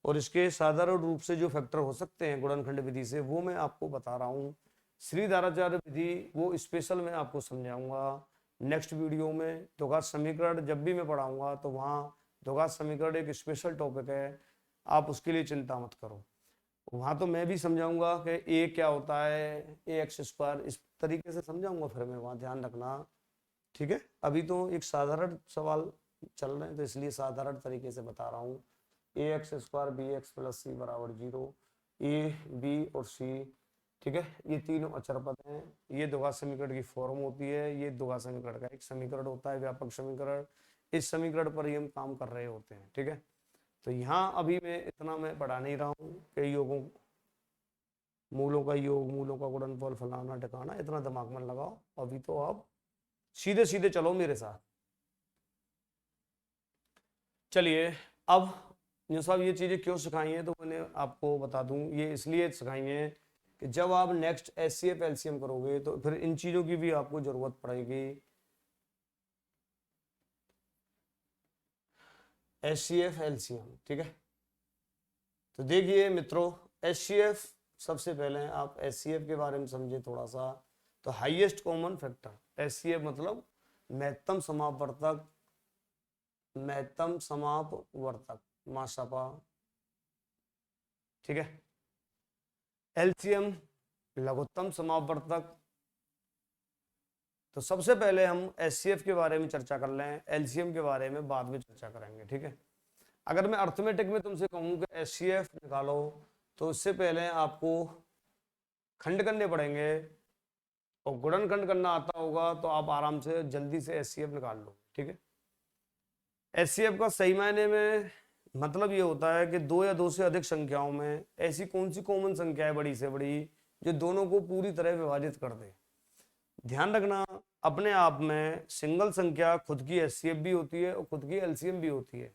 Speaker 1: और इसके साधारण रूप से जो फैक्टर हो सकते हैं गुणनखंड विधि से वो मैं आपको बता रहा हूँ। श्रीधाराचार्य विधि वो स्पेशल मैं आपको समझाऊंगा नेक्स्ट वीडियो में। द्विघात समीकरण जब भी मैं पढ़ाऊंगा तो वहाँ द्विघात समीकरण एक स्पेशल टॉपिक है, आप उसके लिए चिंता मत करो। वहां तो मैं भी समझाऊंगा कि ए क्या होता है, ax², इस तरीके से समझाऊंगा फिर मैं वहां, ध्यान रखना, ठीक है। अभी तो एक साधारण सवाल चल रहे हैं तो इसलिए साधारण तरीके से बता रहा हूँ। ax² bx + c = 0, a b और c, ठीक है, ये तीनों अचर पद हैं। ये द्विघात समीकरण की फॉर्म होती है, ये द्विघात समीकरण का एक समीकरण होता है, व्यापक समीकरण। इस समीकरण पर ही हम काम कर रहे होते हैं, ठीक है। तो यहाँ अभी मैं इतना मैं पढ़ा नहीं रहा हूँ कि योगों, मूलों का योग, मूलों का गुणनफल, फलाना ठिकाना, इतना दिमाग में लगाओ। अभी तो आप सीधे सीधे चलो मेरे साथ। चलिए अब जो साहब ये चीजें क्यों सिखाई हैं, तो मैंने आपको बता दूं, ये इसलिए सिखाई हैं कि जब आप नेक्स्ट एचसीएफ एलसीएम करोगे तो फिर इन चीजों की भी आपको जरूरत पड़ेगी। एचसीएफ एलसीएम, ठीक है। तो देखिए मित्रों, एचसीएफ सबसे पहले आप एचसीएफ के बारे में समझे थोड़ा सा। तो हाईएस्ट कॉमन फैक्टर एचसीएफ मतलब महत्तम समापवर्तक, महत्तम समापवर्तक माशापा, ठीक है। एलसीएम लघुत्तम समापवर्तक। तो सबसे पहले हम एचसीएफ के बारे में चर्चा कर लें, एलसीएम के बारे में बाद में चर्चा करेंगे, ठीक है। अगर मैं अर्थमेटिक में तुमसे कहूं कि एचसीएफ निकालो तो उससे पहले आपको खंड करने पड़ेंगे, और गुणनखंड करना आता होगा तो आप आराम से जल्दी से एचसीएफ निकाल लो, ठीक है। एचसीएफ का सही मायने में मतलब ये होता है कि 2 या 2 से अधिक संख्याओं में ऐसी कौन सी कॉमन संख्या है बड़ी से बड़ी जो दोनों को पूरी तरह विभाजित कर दे। ध्यान रखना, अपने आप में सिंगल संख्या खुद की एचसीएफ भी होती है और खुद की एलसीएम भी होती है।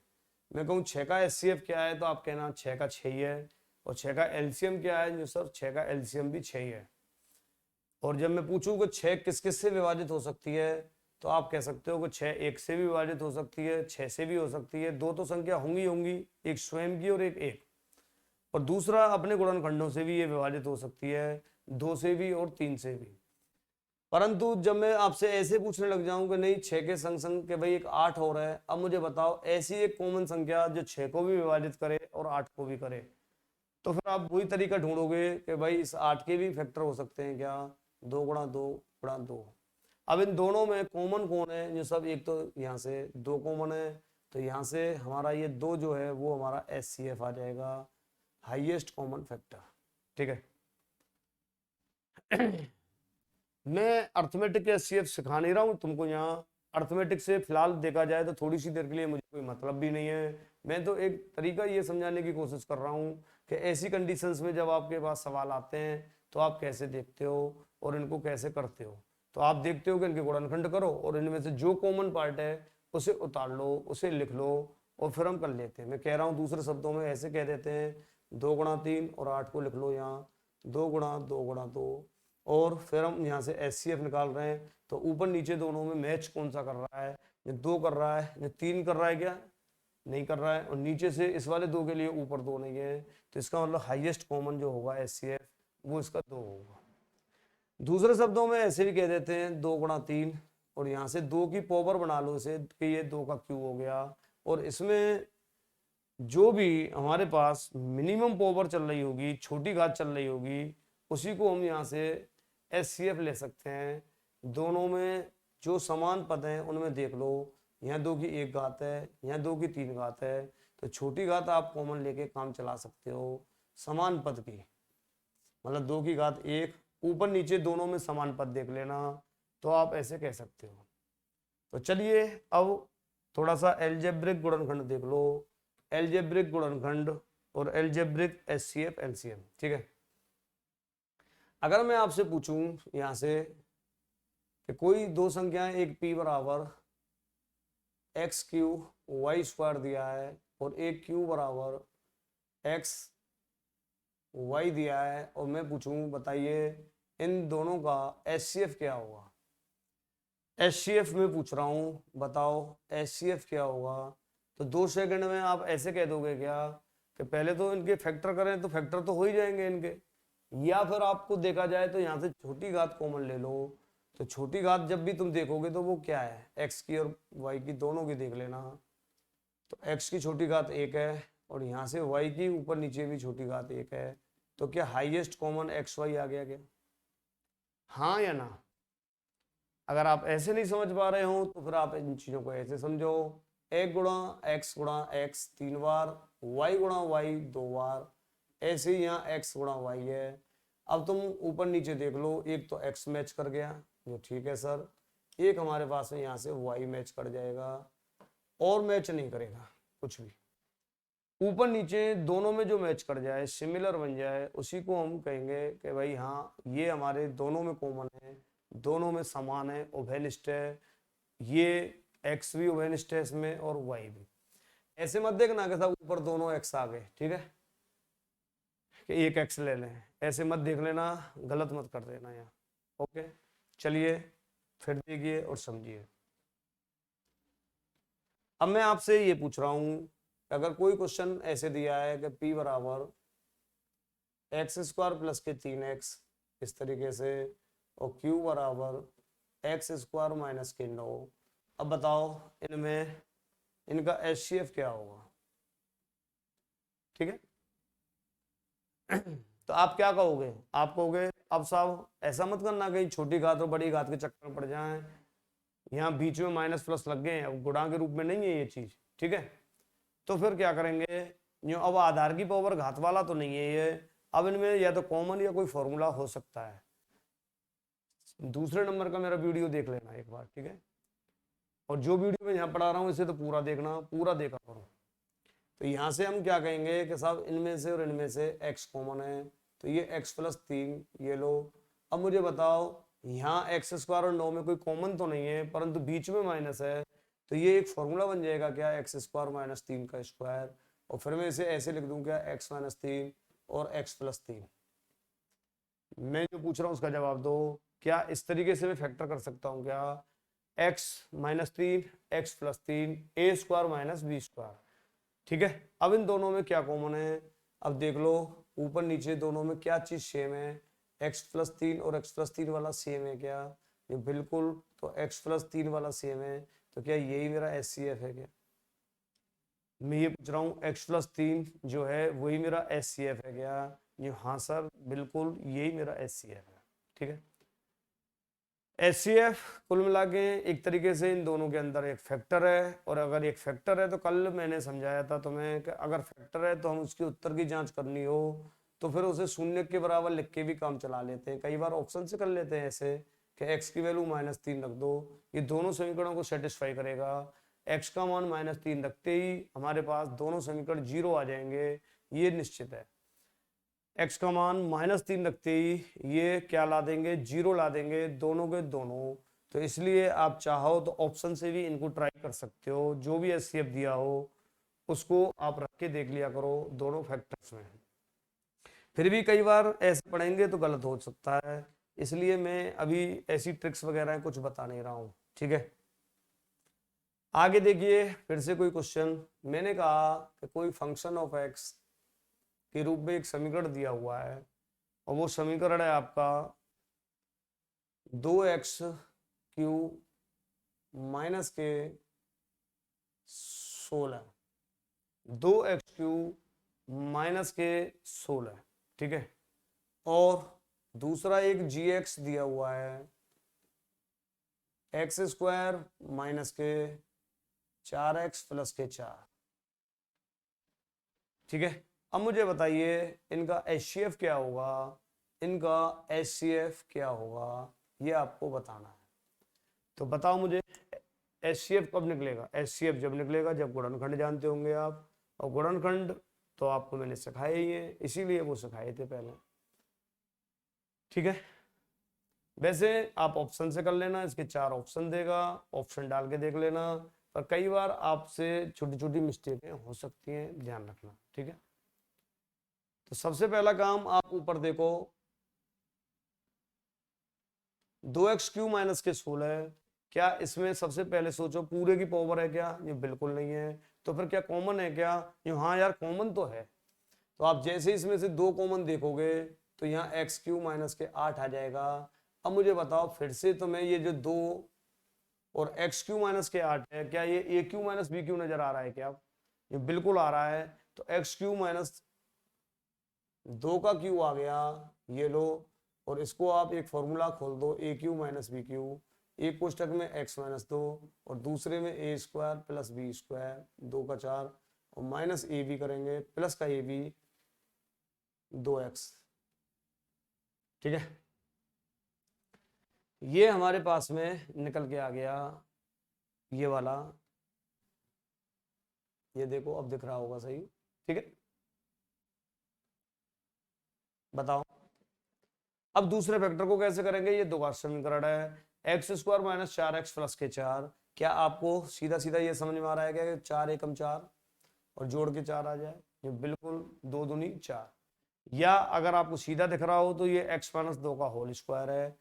Speaker 1: मैं कहूँ 6 का एचसीएफ क्या है तो आप कहना 6 का 6 ही है, और 6 का एलसीएम क्या है, जो सर 6 का एलसीएम भी 6 ही है। और जब मैं पूछूं कि 6 किस किस से विभाजित हो सकती है तो आप कह सकते हो कि 6 1 से भी विभाजित हो सकती है, 6 से भी हो सकती है, 2 तो संख्या होंगी होंगी, एक स्वयं की और एक, और दूसरा अपने गुणनखंडों से भी ये विभाजित हो सकती है। 2 से भी और 3 से भी। परंतु जब मैं आपसे ऐसे पूछने लग जाऊं कि नहीं 6 के संग संग के भाई एक 8 हो रहा है, अब मुझे बताओ ऐसी एक कॉमन संख्या जो 6 को भी विभाजित करे और 8 को भी करे, तो फिर आप वही तरीका ढूंढोगे कि भाई इस 8 के भी फैक्टर हो सकते हैं क्या, 2 गुणा 2 गुणा 2। अब इन दोनों में कॉमन कौन है, जो सब एक तो यहाँ से 2 कॉमन है, तो यहाँ से हमारा ये 2 जो है वो हमारा HCF आ जाएगा, हाईएस्ट कॉमन फैक्टर। ठीक है। मैं अर्थमेटिक के HCF सिखा नहीं रहा हूँ तुमको, यहाँ अर्थमेटिक से फिलहाल देखा जाए तो थोड़ी सी देर के लिए मुझे कोई मतलब भी नहीं है। मैं तो एक तरीका ये समझाने की कोशिश कर रहा हूँ कि ऐसी कंडीशंस में जब आपके पास सवाल आते हैं तो आप कैसे देखते हो और इनको कैसे करते हो। तो आप देखते हो कि इनके गुणनखंड करो और इनमें से जो कॉमन पार्ट है उसे उतार लो, उसे लिख लो और फिर हम कर लेते हैं। मैं कह रहा हूँ दूसरे शब्दों में ऐसे कह देते हैं 2 गुणा 3 और 8 को लिख लो यहाँ 2 गुणा 2 गुणा 2, और फिर हम यहाँ से HCF निकाल रहे हैं तो ऊपर नीचे दोनों में मैच कौन सा कर रहा है, ये 2 कर रहा है, ये 3 कर रहा है क्या, नहीं कर रहा है, और नीचे से इस वाले 2 के लिए ऊपर 2 नहीं है, तो इसका मतलब हाईएस्ट कॉमन जो होगा HCF वो इसका 2 होगा। दूसरे शब्दों में ऐसे भी कह देते हैं 2 गुणा 3 और यहाँ से 2 की पावर बना लो इसे कि ये 2 का क्यूब हो गया, और इसमें जो भी हमारे पास मिनिमम पावर चल रही होगी, छोटी घात चल रही होगी, उसी को हम यहाँ से HCF ले सकते हैं। दोनों में जो समान पद हैं उनमें देख लो, यहाँ 2 की 1 घात है, यहाँ 2 की 3 घात है, तो छोटी घात आप कॉमन लेके काम चला सकते हो समान पद की, मतलब 2 की घात 1, ऊपर नीचे दोनों में समान पद देख लेना, तो आप ऐसे कह सकते हो। तो चलिए अब थोड़ा सा एल्जेब्रिक गुणनखंड देख लो, एल्जेब्रिक गुणनखंड और एल्जेब्रिक HCF LCM। ठीक है। अगर मैं आपसे पूछूं यहां से कि कोई दो संख्याएं, एक p बराबर एक्स क्यू वाई स्क्वायर दिया है और एक q बराबर एक्स वाई दिया है, और मैं पूछूं बताइए इन दोनों का HCF क्या होगा। HCF में पूछ रहा हूं, बताओ HCF क्या होगा। तो 2 सेकंड में आप ऐसे कह दोगे क्या कि पहले तो इनके फैक्टर करें तो फैक्टर तो हो ही जाएंगे इनके, या फिर आपको देखा जाए तो यहाँ से छोटी घात कॉमन ले लो, तो छोटी घात जब भी तुम देखोगे तो वो क्या है, एक्स की और वाई की दोनों की देख लेना। तो एक्स की छोटी घात 1 है और यहाँ से वाई की ऊपर नीचे भी छोटी घात 1 है, तो क्या हाईएस्ट कॉमन एक्स वाई आ गया क्या, हाँ या ना। अगर आप ऐसे नहीं समझ पा रहे हो तो फिर आप इन चीजों को ऐसे समझो, 1 गुणा एक्स 3 बार, वाई गुणा वाई 2 बार, ऐसे ही यहाँ x गुणा वाई है। अब तुम ऊपर नीचे देख लो, एक तो x मैच कर गया जो ठीक है सर, एक हमारे पास में यहाँ से y मैच कर जाएगा और मैच नहीं करेगा कुछ भी, ऊपर नीचे दोनों में जो मैच कर जाए सिमिलर बन जाए उसी को हम कहेंगे कि भाई हाँ ये हमारे दोनों में कॉमन है, दोनों में समान है, उभयनिष्ठ है, ये x भी उभयनिष्ठ है इसमें और y भी। ऐसे मत देखना कि सब ऊपर दोनों x आ गए, ठीक है, कि एक एक्स ले लें, ऐसे मत देख लेना, गलत मत कर देना यहाँ। ओके चलिए फिर देखिए और समझिए। अब मैं आपसे ये पूछ रहा हूं, अगर कोई क्वेश्चन ऐसे दिया है कि p बराबर एक्स स्क्वायर प्लस के 3x इस तरीके से, और q बराबर एक्स स्क्वायर माइनस के 9, अब बताओ इनमें इनका HCF क्या होगा। ठीक है। तो आप क्या कहोगे, आप कहोगे अब साहब ऐसा मत करना कहीं छोटी घात और बड़ी घात के चक्कर में पड़ जाएं, यहाँ बीच में माइनस प्लस लग गए हैं, अब गुणा के रूप में नहीं है ये चीज, ठीक है। तो फिर क्या करेंगे, जो अब आधार की पावर घात वाला तो नहीं है ये, अब इनमें या तो कॉमन या कोई फॉर्मूला हो सकता है। दूसरे नंबर का मेरा वीडियो देख लेना एक बार, ठीक है, और जो वीडियो मैं यहाँ पढ़ा रहा हूँ इसे तो पूरा देखना, पूरा देखा करो। तो यहाँ से हम क्या कहेंगे कि साहब इनमें से और इनमें से x कॉमन है, तो ये x प्लस 3 ये लो। अब मुझे बताओ यहाँ एक्स स्क्वायर और 9 में कोई कॉमन तो नहीं है परंतु बीच में माइनस है, तो ये एक फॉर्मूला बन जाएगा क्या, एक्स स्क्वायर माइनस 3 का स्क्वायर, और फिर मैं इसे ऐसे लिख दूं क्या, x माइनस 3 और x प्लस 3। मैं जो पूछ रहा हूँ उसका जवाब दो, क्या इस तरीके से मैं फैक्टर कर सकता हूँ क्या, x minus 3 x plus 3 a square minus B square. ठीक है। अब इन दोनों में क्या कॉमन है, अब देख लो ऊपर नीचे दोनों में क्या चीज सेम है, x+3 और x+3 वाला सेम है क्या? ये बिल्कुल, तो x+3 वाला सेम है, तो क्या यही मेरा HCF है क्या? मैं ये पूछ रहा हूँ x+3 जो है वही मेरा HCF है क्या? ये हाँ सर, बिल्कुल यही मेरा HCF है। ठीक है, HCF कुल मिला के एक तरीके से इन दोनों के अंदर एक फैक्टर है, और अगर एक फैक्टर है तो कल मैंने समझाया था तुम्हें कि अगर फैक्टर है तो हम उसके उत्तर की जांच करनी हो तो फिर उसे शून्य के बराबर लिख के भी काम चला लेते हैं। कई बार ऑप्शन से कर लेते हैं ऐसे कि x की वैल्यू -3 रख दो, ये दोनों समीकरणों को सेटिस्फाई करेगा। x का मान -3 रखते ही हमारे पास दोनों समीकरण 0 आ जाएंगे, ये निश्चित है। x का मान -3 रखते ही ये क्या ला देंगे, 0 ला देंगे दोनों के दोनों। तो इसलिए आप चाहो तो ऑप्शन से भी इनको ट्राई कर सकते हो, जो भी HCF दिया हो उसको आप रख के देख लिया करो दोनों फैक्टर्स में। फिर भी कई बार ऐसे पढ़ेंगे तो गलत हो सकता है, इसलिए मैं अभी ऐसी ट्रिक्स वगैरह कुछ बता नहीं रहा हूं। ठीक है, आगे देखिए फिर से कोई क्वेश्चन। मैंने कहा कि कोई फंक्शन ऑफ x के रूप में एक समीकरण दिया हुआ है, और वो समीकरण है आपका 2x³ माइनस के 16, 2x³ माइनस के 16। ठीक है, और दूसरा एक gx दिया हुआ है x² माइनस के 4x प्लस के 4। ठीक है, अब मुझे बताइए इनका HCF क्या होगा, इनका HCF क्या होगा, ये आपको बताना है। तो बताओ मुझे HCF कब निकलेगा? HCF जब निकलेगा जब गुणनखंड जानते होंगे आप, और गुणनखंड तो आपको मैंने सिखाया ही है, इसीलिए वो सिखाए थे पहले। ठीक है, वैसे आप ऑप्शन से कर लेना, इसके 4 ऑप्शन देगा, ऑप्शन डाल के देख लेना, पर कई बार आपसे छोटी छोटी मिस्टेकें हो सकती हैं, ध्यान रखना। ठीक है, तो सबसे पहला काम आप ऊपर देखो, 2x³ माइनस के 16, क्या इसमें सबसे पहले सोचो पूरे की पावर है क्या? ये बिल्कुल नहीं है। तो फिर क्या कॉमन है क्या? ये हाँ यार कॉमन तो है। तो आप जैसे इसमें से 2 कॉमन देखोगे तो यहाँ x³ माइनस के 8 आ जाएगा। अब मुझे बताओ फिर से तुम्हें ये जो 2 और x³ माइनस के 8 है, क्या ये a³ माइनस b³ नजर आ रहा है क्या? ये बिल्कुल आ रहा है। तो x³ माइनस 2 का क्यू आ गया, ये लो, और इसको आप एक फॉर्मूला खोल दो a³ माइनस b³, एक कोष्टक में x माइनस 2 और दूसरे में a² प्लस b², 2 का 4 और माइनस ए बी करेंगे, प्लस का ए बी 2x। ठीक है, ये हमारे पास में निकल के आ गया ये वाला, ये देखो अब दिख रहा होगा सही। ठीक है, बताओ अब दूसरे फैक्टर को कैसे करेंगे? ये दो का समीकरण है, x² माइनस 4x प्लस के 4। क्या आपको सीधा सीधा ये समझ में आ रहा है क्या 4 एकम 4 और जोड़ के 4 आ जाए? ये बिल्कुल 2 दूनी 4। या अगर आपको सीधा दिख रहा हो तो ये x माइनस 2 का होल स्क्वायर है,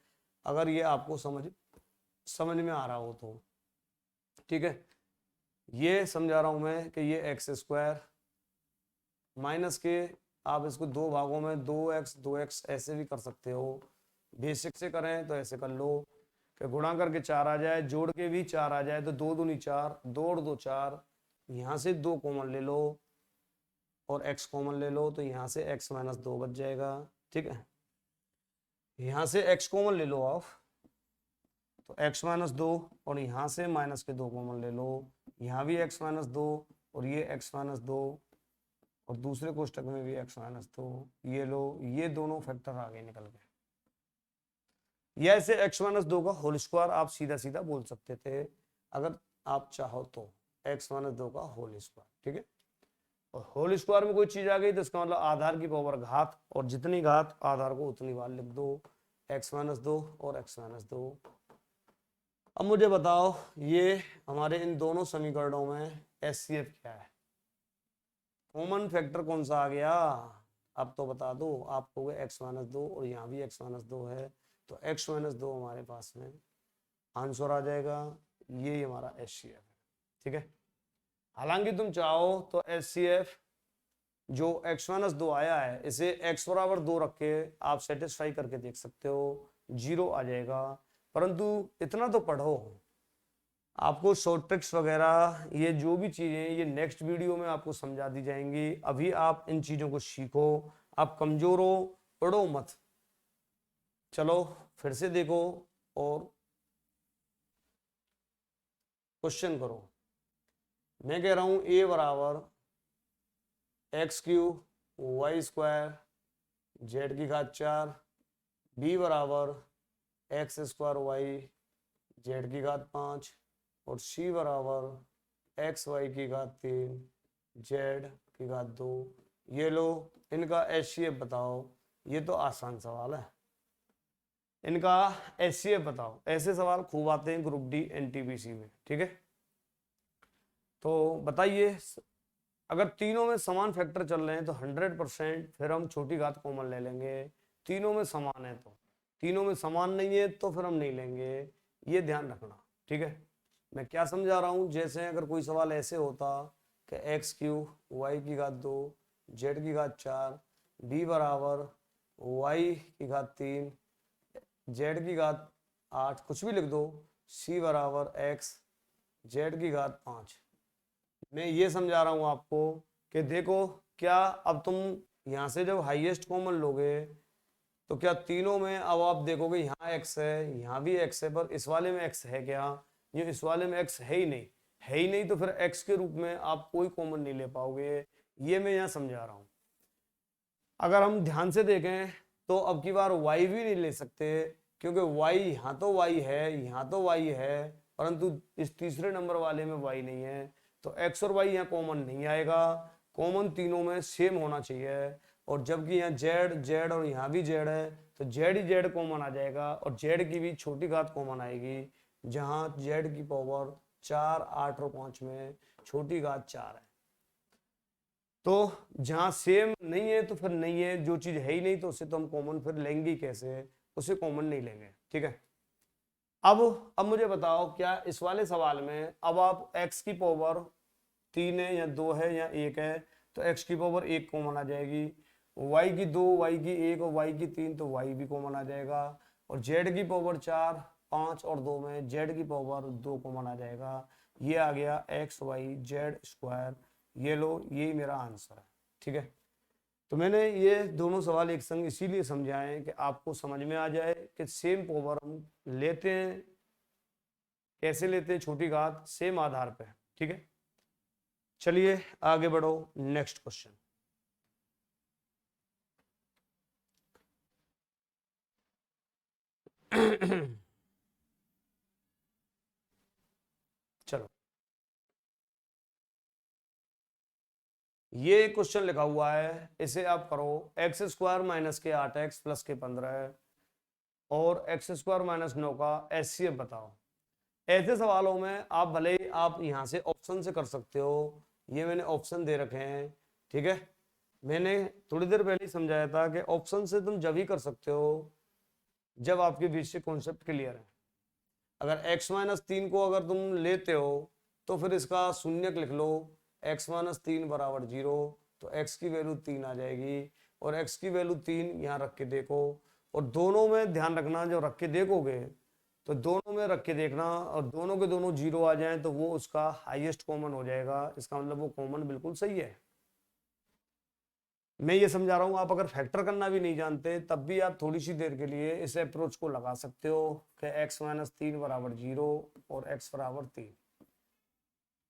Speaker 1: अगर ये आपको समझ में आ रहा हो तो। ठीक है, ये समझा रहा हूं मैं कि ये x² माइनस के, आप इसको 2 भागों में 2x ऐसे भी कर सकते हो, बेसिक से करें तो ऐसे कर लो कि गुणा करके 4 आ जाए, जोड़ के भी 4 आ जाए, तो 2 दूनी 4, 2 और 2 4, यहाँ से 2 कॉमन ले लो और x कॉमन ले लो, तो यहाँ से x माइनस 2 बच जाएगा। ठीक है, यहाँ से x कॉमन ले लो आप, तो x माइनस 2 और यहाँ से माइनस के 2 कॉमन ले लो, यहाँ भी x माइनस 2 और ये x माइनस 2 और दूसरे कोष्टक में भी x माइनस 2, ये लो, ये दोनों फैक्टर आ गए निकल के। या ऐसे x माइनस 2 का होल स्क्वायर आप सीधा सीधा बोल सकते थे अगर आप चाहो तो, x माइनस 2 का होल स्क्वायर। ठीक है, और होल स्क्वायर में कोई चीज आ गई तो इसका मतलब आधार की पावर घात, और जितनी घात आधार को उतनी बार लिख दो, x माइनस 2 और x माइनस 2। अब मुझे बताओ ये हमारे इन दोनों समीकरणों में HCF क्या है? कॉमन फैक्टर कौन सा आ गया? अब तो बता दो आपको, x माइनस 2 और यहाँ भी x माइनस 2 है, तो x माइनस 2 हमारे पास में आंसर आ जाएगा, ये हमारा HCF है। ठीक है, हालांकि तुम चाहो तो HCF जो x माइनस 2 आया है इसे x बराबर 2 रख के आप सेटिस्फाई करके देख सकते हो, 0 आ जाएगा। परंतु इतना तो पढ़ो, आपको शॉर्ट ट्रिक्स वगैरह ये जो भी चीजें ये नेक्स्ट वीडियो में आपको समझा दी जाएंगी। अभी आप इन चीजों को सीखो, आप कमजोर हो, पढ़ो मत। चलो फिर से देखो और क्वेश्चन करो। मैं कह रहा हूं a बराबर x cube y square z की घात 4, b बराबर एक्स स्क्वायर वाई जेड की घात 5 और c बराबर एक्स वाई की घात 3 जेड की घात 2। ये लो, इनका HCF बताओ। ये तो आसान सवाल है, इनका HCF बताओ। ऐसे सवाल खूब आते हैं ग्रुप डी NTPC में, ठीक है। तो बताइए, अगर तीनों में समान फैक्टर चल रहे हैं तो 100% फिर हम छोटी घात कॉमन ले लेंगे। तीनों में समान है तो, तीनों में समान नहीं है तो फिर हम नहीं लेंगे, ये ध्यान रखना, ठीक है। मैं क्या समझा रहा हूं, जैसे अगर कोई सवाल ऐसे होता कि एक्स क्यूब वाई की घात 2 जेड की घात 4 बी बराबर वाई की घात 3 जेड की घात 8, कुछ भी लिख दो, सी बराबर एक्स जेड की घात 5। मैं ये समझा रहा हूं आपको कि देखो, क्या अब तुम यहां से जब हाईएस्ट कॉमन लोगे तो क्या तीनों में अब आप देखोगे यहाँ एक्स है, यहाँ भी एक्स है, पर इस वाले में एक्स है क्या? ये इस वाले में एक्स है ही नहीं, है ही नहीं, तो फिर एक्स के रूप में आप कोई कॉमन नहीं ले पाओगे। ये मैं यहाँ समझा रहा हूँ। अगर हम ध्यान से देखें तो अब की बार y भी नहीं ले सकते, क्योंकि y यहाँ तो y है, यहाँ तो y है, परंतु इस तीसरे नंबर वाले में y नहीं है, तो x और y यहाँ कॉमन नहीं आएगा। कॉमन तीनों में सेम होना चाहिए, और जबकि यहाँ z और यहाँ भी z है तो z ही z कॉमन आ जाएगा, और z की भी छोटी घात कॉमन आएगी, जहाँ z की पावर 4, 8 और 5 में छोटी घात 4 है। तो जहां सेम नहीं है तो फिर नहीं है, जो चीज है ही नहीं तो उसे तो हम कॉमन फिर लेंगे कैसे, उसे कॉमन नहीं लेंगे, ठीक है। अब मुझे बताओ, क्या इस वाले सवाल में अब आप x की पावर 3 है या 2 है या 1 है, तो x की पावर 1 कॉमन आ जाएगी, y की 2, y की 1 और y की 3 तो y भी कॉमन आ जाएगा, और z की पावर 4, 5 और 2 में z की पावर 2 कॉमन आ जाएगा। ये आ गया एक्स वाई जेड स्क्वायर। ये लो, यही मेरा आंसर है, ठीक है। तो मैंने ये दोनों सवाल एक संग इसीलिए समझाए कि आपको समझ में आ जाए कि सेम पावर हम लेते हैं, कैसे लेते हैं, छोटी घात सेम आधार पे, ठीक है। चलिए आगे बढ़ो, नेक्स्ट क्वेश्चन। चलो, ये क्वेश्चन लिखा हुआ है, इसे आप करो। एक्स स्क्वायर माइनस के 8x प्लस के 15 और एक्स स्क्वायर माइनस 9 का HCF बताओ। ऐसे सवालों में आप भले ही आप यहाँ से ऑप्शन से कर सकते हो, ये मैंने ऑप्शन दे रखे हैं, ठीक है। मैंने थोड़ी देर पहले ही समझाया था कि ऑप्शन से तुम जब ही कर सकते हो जब आपके बीच से कॉन्सेप्ट क्लियर है। अगर x माइनस 3 को अगर तुम लेते हो तो फिर इसका शून्यक लिख लो, x माइनस 3 बराबर 0, तो x की वैल्यू 3 आ जाएगी, और x की वैल्यू 3 यहाँ रख के देखो, और दोनों में ध्यान रखना, जो रख के देखोगे तो दोनों में रख के देखना, और दोनों के दोनों 0 आ जाएं तो वो उसका हाईएस्ट कॉमन हो जाएगा, इसका मतलब वो कॉमन बिल्कुल सही है। मैं ये समझा रहा हूँ, आप अगर फैक्टर करना भी नहीं जानते तब भी आप थोड़ी सी देर के लिए इस अप्रोच को लगा सकते हो कि x माइनस 3 बराबर 0 और x बराबर 3।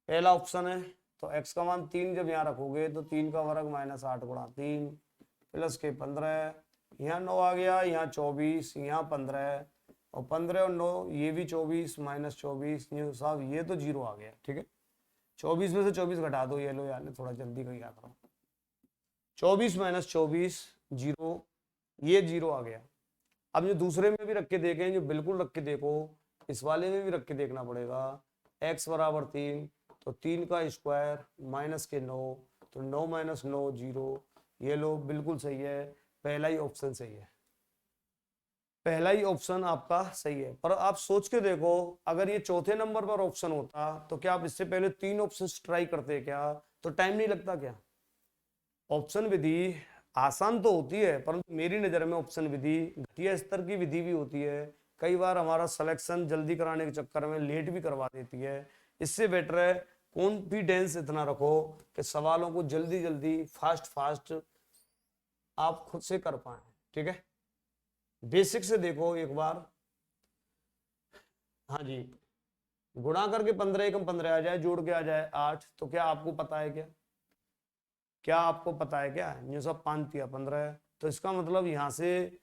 Speaker 1: पहला ऑप्शन है, तो x का मान 3 जब यहाँ रखोगे तो 3 का वर्ग माइनस 8 गुणा 3 प्लस के 15, यहाँ 9 आ गया, यहाँ 24, यहाँ 15, और 15 और 9 ये भी 24 माइनस 24, साहब ये तो 0 आ गया, ठीक है। 24 में से 24 घटा दो, ये लो यार थोड़ा जल्दी कर याद करो, 24 माइनस 24 0, ये 0 आ गया। अब जो दूसरे में भी रख के देखें, जो बिल्कुल रख के देखो, इस वाले में भी रख के देखना पड़ेगा। x बराबर 3, तो 3 का स्क्वायर माइनस के 9, तो 9 माइनस 9 0, ये लो बिल्कुल सही है, पहला ही ऑप्शन सही है, पहला ही ऑप्शन आपका सही है। पर आप सोच के देखो, अगर ये चौथे नंबर पर ऑप्शन होता तो क्या आप इससे पहले 3 ऑप्शन ट्राई करते क्या? तो टाइम नहीं लगता क्या? ऑप्शन विधि आसान तो होती है, परंतु मेरी नज़र में ऑप्शन विधि घटिया स्तर की विधि भी होती है। कई बार हमारा सिलेक्शन जल्दी कराने के चक्कर में लेट भी करवा देती है। इससे बेटर है कॉन्फिडेंस इतना रखो कि सवालों को जल्दी जल्दी फास्ट फास्ट आप खुद से कर पाए। ठीक है, बेसिक से देखो एक बार। हाँ जी, गुणा करके 15 एकम 15 आ जाए, जोड़ के आ जाए 8, तो क्या आपको पता है क्या? क्या आपको पता है क्या? ये सब 5 दिया 15 है, तो इसका मतलब यहाँ से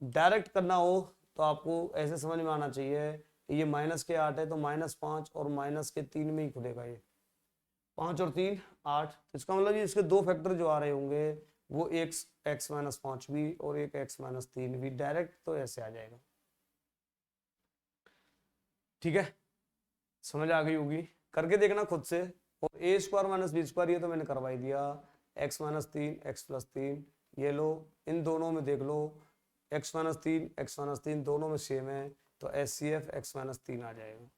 Speaker 1: डायरेक्ट करना हो तो आपको ऐसे समझ में आना चाहिए, ये माइनस के 8 है तो -5 और -3 में ही खुलेगा। ये 5 और 3 8, तो इसका मतलब ये इसके दो फैक्टर जो आ रहे होंगे वो एक x-5 भी और एक x-3 भी, डायरेक्ट तो ऐसे आ जाएगा। ठीक है, समझ आ गई होगी, करके देखना खुद से। और a² - b² ये तो मैंने करवा ही दिया, x-3 x+3 ये लो, इन दोनों में देख लो x-3 x-3 दोनों में सेम है, तो HCF x-3 आ जाएगा।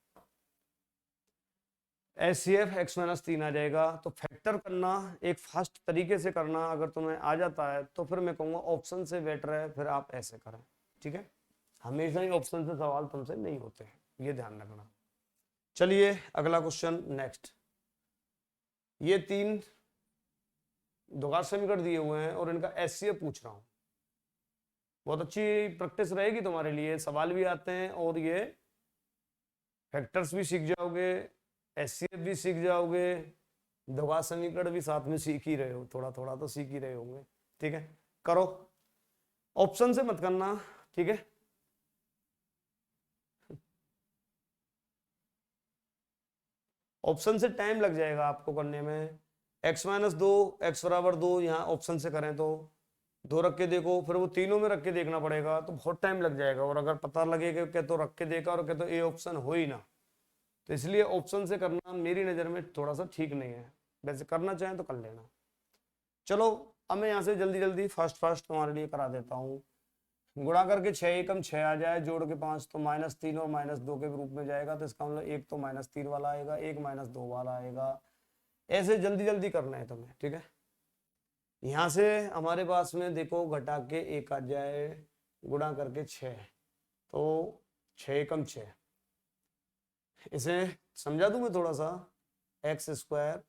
Speaker 1: HCF x-3 आ जाएगा। तो फैक्टर करना एक फास्ट तरीके से करना अगर तुम्हें आ जाता है तो फिर मैं कहूँगा ऑप्शन से बेटर है, फिर आप ऐसे करें। ठीक है, हमेशा ही ऑप्शन से सवाल तुमसे नहीं होते, ये ध्यान रखना। चलिए अगला क्वेश्चन नेक्स्ट। ये 3 द्विघात समीकरण दिए हुए हैं और इनका HCF पूछ रहा हूँ। बहुत अच्छी प्रैक्टिस रहेगी तुम्हारे लिए, सवाल भी आते हैं और ये फैक्टर्स भी सीख जाओगे, HCF भी सीख जाओगे, द्विघात समीकरण भी साथ में सीख ही रहे हो, थोड़ा थोड़ा तो सीख ही रहे होंगे। ठीक है, करो, ऑप्शन से मत करना। ठीक है, ऑप्शन से टाइम लग जाएगा आपको करने में। x-2 x=2 यहाँ ऑप्शन से करें तो 2 रख के देखो, फिर वो तीनों में रख के देखना पड़ेगा, तो बहुत टाइम लग जाएगा। और अगर पता लगेगा कि तो रख के देखा और क्या तो ए ऑप्शन हो ही ना, तो इसलिए ऑप्शन से करना मेरी नज़र में थोड़ा सा ठीक नहीं है। वैसे करना चाहें तो कर लेना। चलो अब मैं यहाँ से जल्दी जल्दी फास्ट फास्ट तुम्हारे लिए करा देता हूँ। गुणा करके 6 एकम 6 आ जाए, जोड़ के 5, तो -3 और -2 के रूप में जाएगा, तो इसका मतलब एक तो -3 वाला आएगा, एक -2 वाला आएगा। ऐसे जल्दी जल्दी करना है तुम्हें। ठीक है, यहाँ से हमारे पास में देखो घटा के 1 आ जाए, गुणा करके 6, तो 6 एकम 6, इसे समझा दूं मैं थोड़ा सा। x²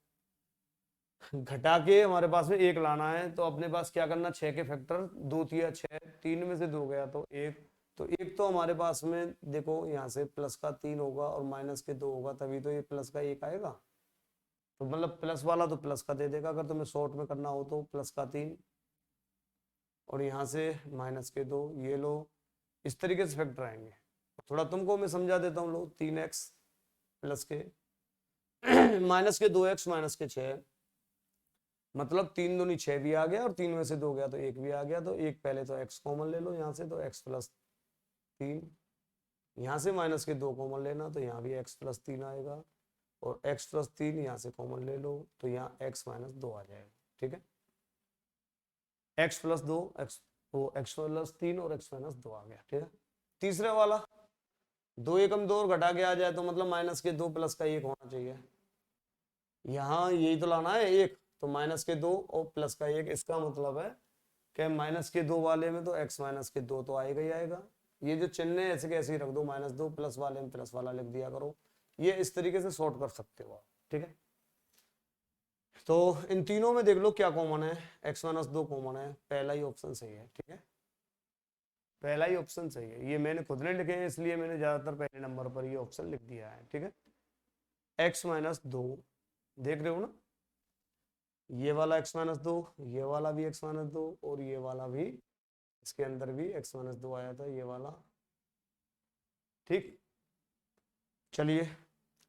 Speaker 1: घटा के हमारे पास में 1 लाना है, तो अपने पास क्या करना, 6 के फैक्टर 2 तिया 6, 3 में से 2 गया तो 1, तो 1 तो हमारे पास में देखो यहाँ से प्लस का 3 होगा और माइनस के 2 होगा, तभी तो ये प्लस का 1 आएगा। तो मतलब प्लस वाला तो प्लस का दे देगा, अगर तुम्हें शॉर्ट में करना हो तो प्लस का 3 और यहाँ से माइनस के 2, ये लो, इस तरीके से फैक्टर आएंगे। थोड़ा तुमको मैं समझा देता हूँ। लो 3x प्लस के माइनस के 2x माइनस के 6, मतलब 3 दूनी 6 भी आ गया और 3 में से 2 गया तो 1 भी आ गया, तो एक पहले तो x कॉमन ले लो यहाँ से, तो x+3, यहाँ से माइनस के 2 कॉमन लेना, तो यहाँ भी x+3 आएगा, और x+3 यहाँ से कॉमन ले लो, तो यहाँ x-2 आ जाएगा। ठीक है, x+2 x+3 और x-2 आ गया। ठीक है, तीसरे वाला 2 एकम 2 और घटा के आ जाए, तो मतलब माइनस के 2 प्लस का 1 होना चाहिए। यहाँ यही तो लाना है 1, तो माइनस के 2 और प्लस का 1, इसका मतलब है कि माइनस के 2 वाले में तो x-2 तो आएगा ही आएगा। ये जो चिन्ह है ऐसे कैसे ही रख दो, -2, प्लस वाले में प्लस वाला लिख दिया करो। ये इस तरीके से सॉर्ट कर सकते हो आप। ठीक है, तो इन तीनों में देख लो क्या कॉमन है, x-2 कॉमन है, पहला ही ऑप्शन सही है। ठीक है, पहला ही ऑप्शन सही है, ये मैंने खुद ने लिखे हैं इसलिए मैंने ज्यादातर पहले नंबर पर ये ऑप्शन लिख दिया है। ठीक है, x-2 देख रहे हो ना, ये वाला x-2, ये वाला भी x-2 और ये वाला भी, इसके अंदर भी x-2 आया था, ये वाला। ठीक, चलिए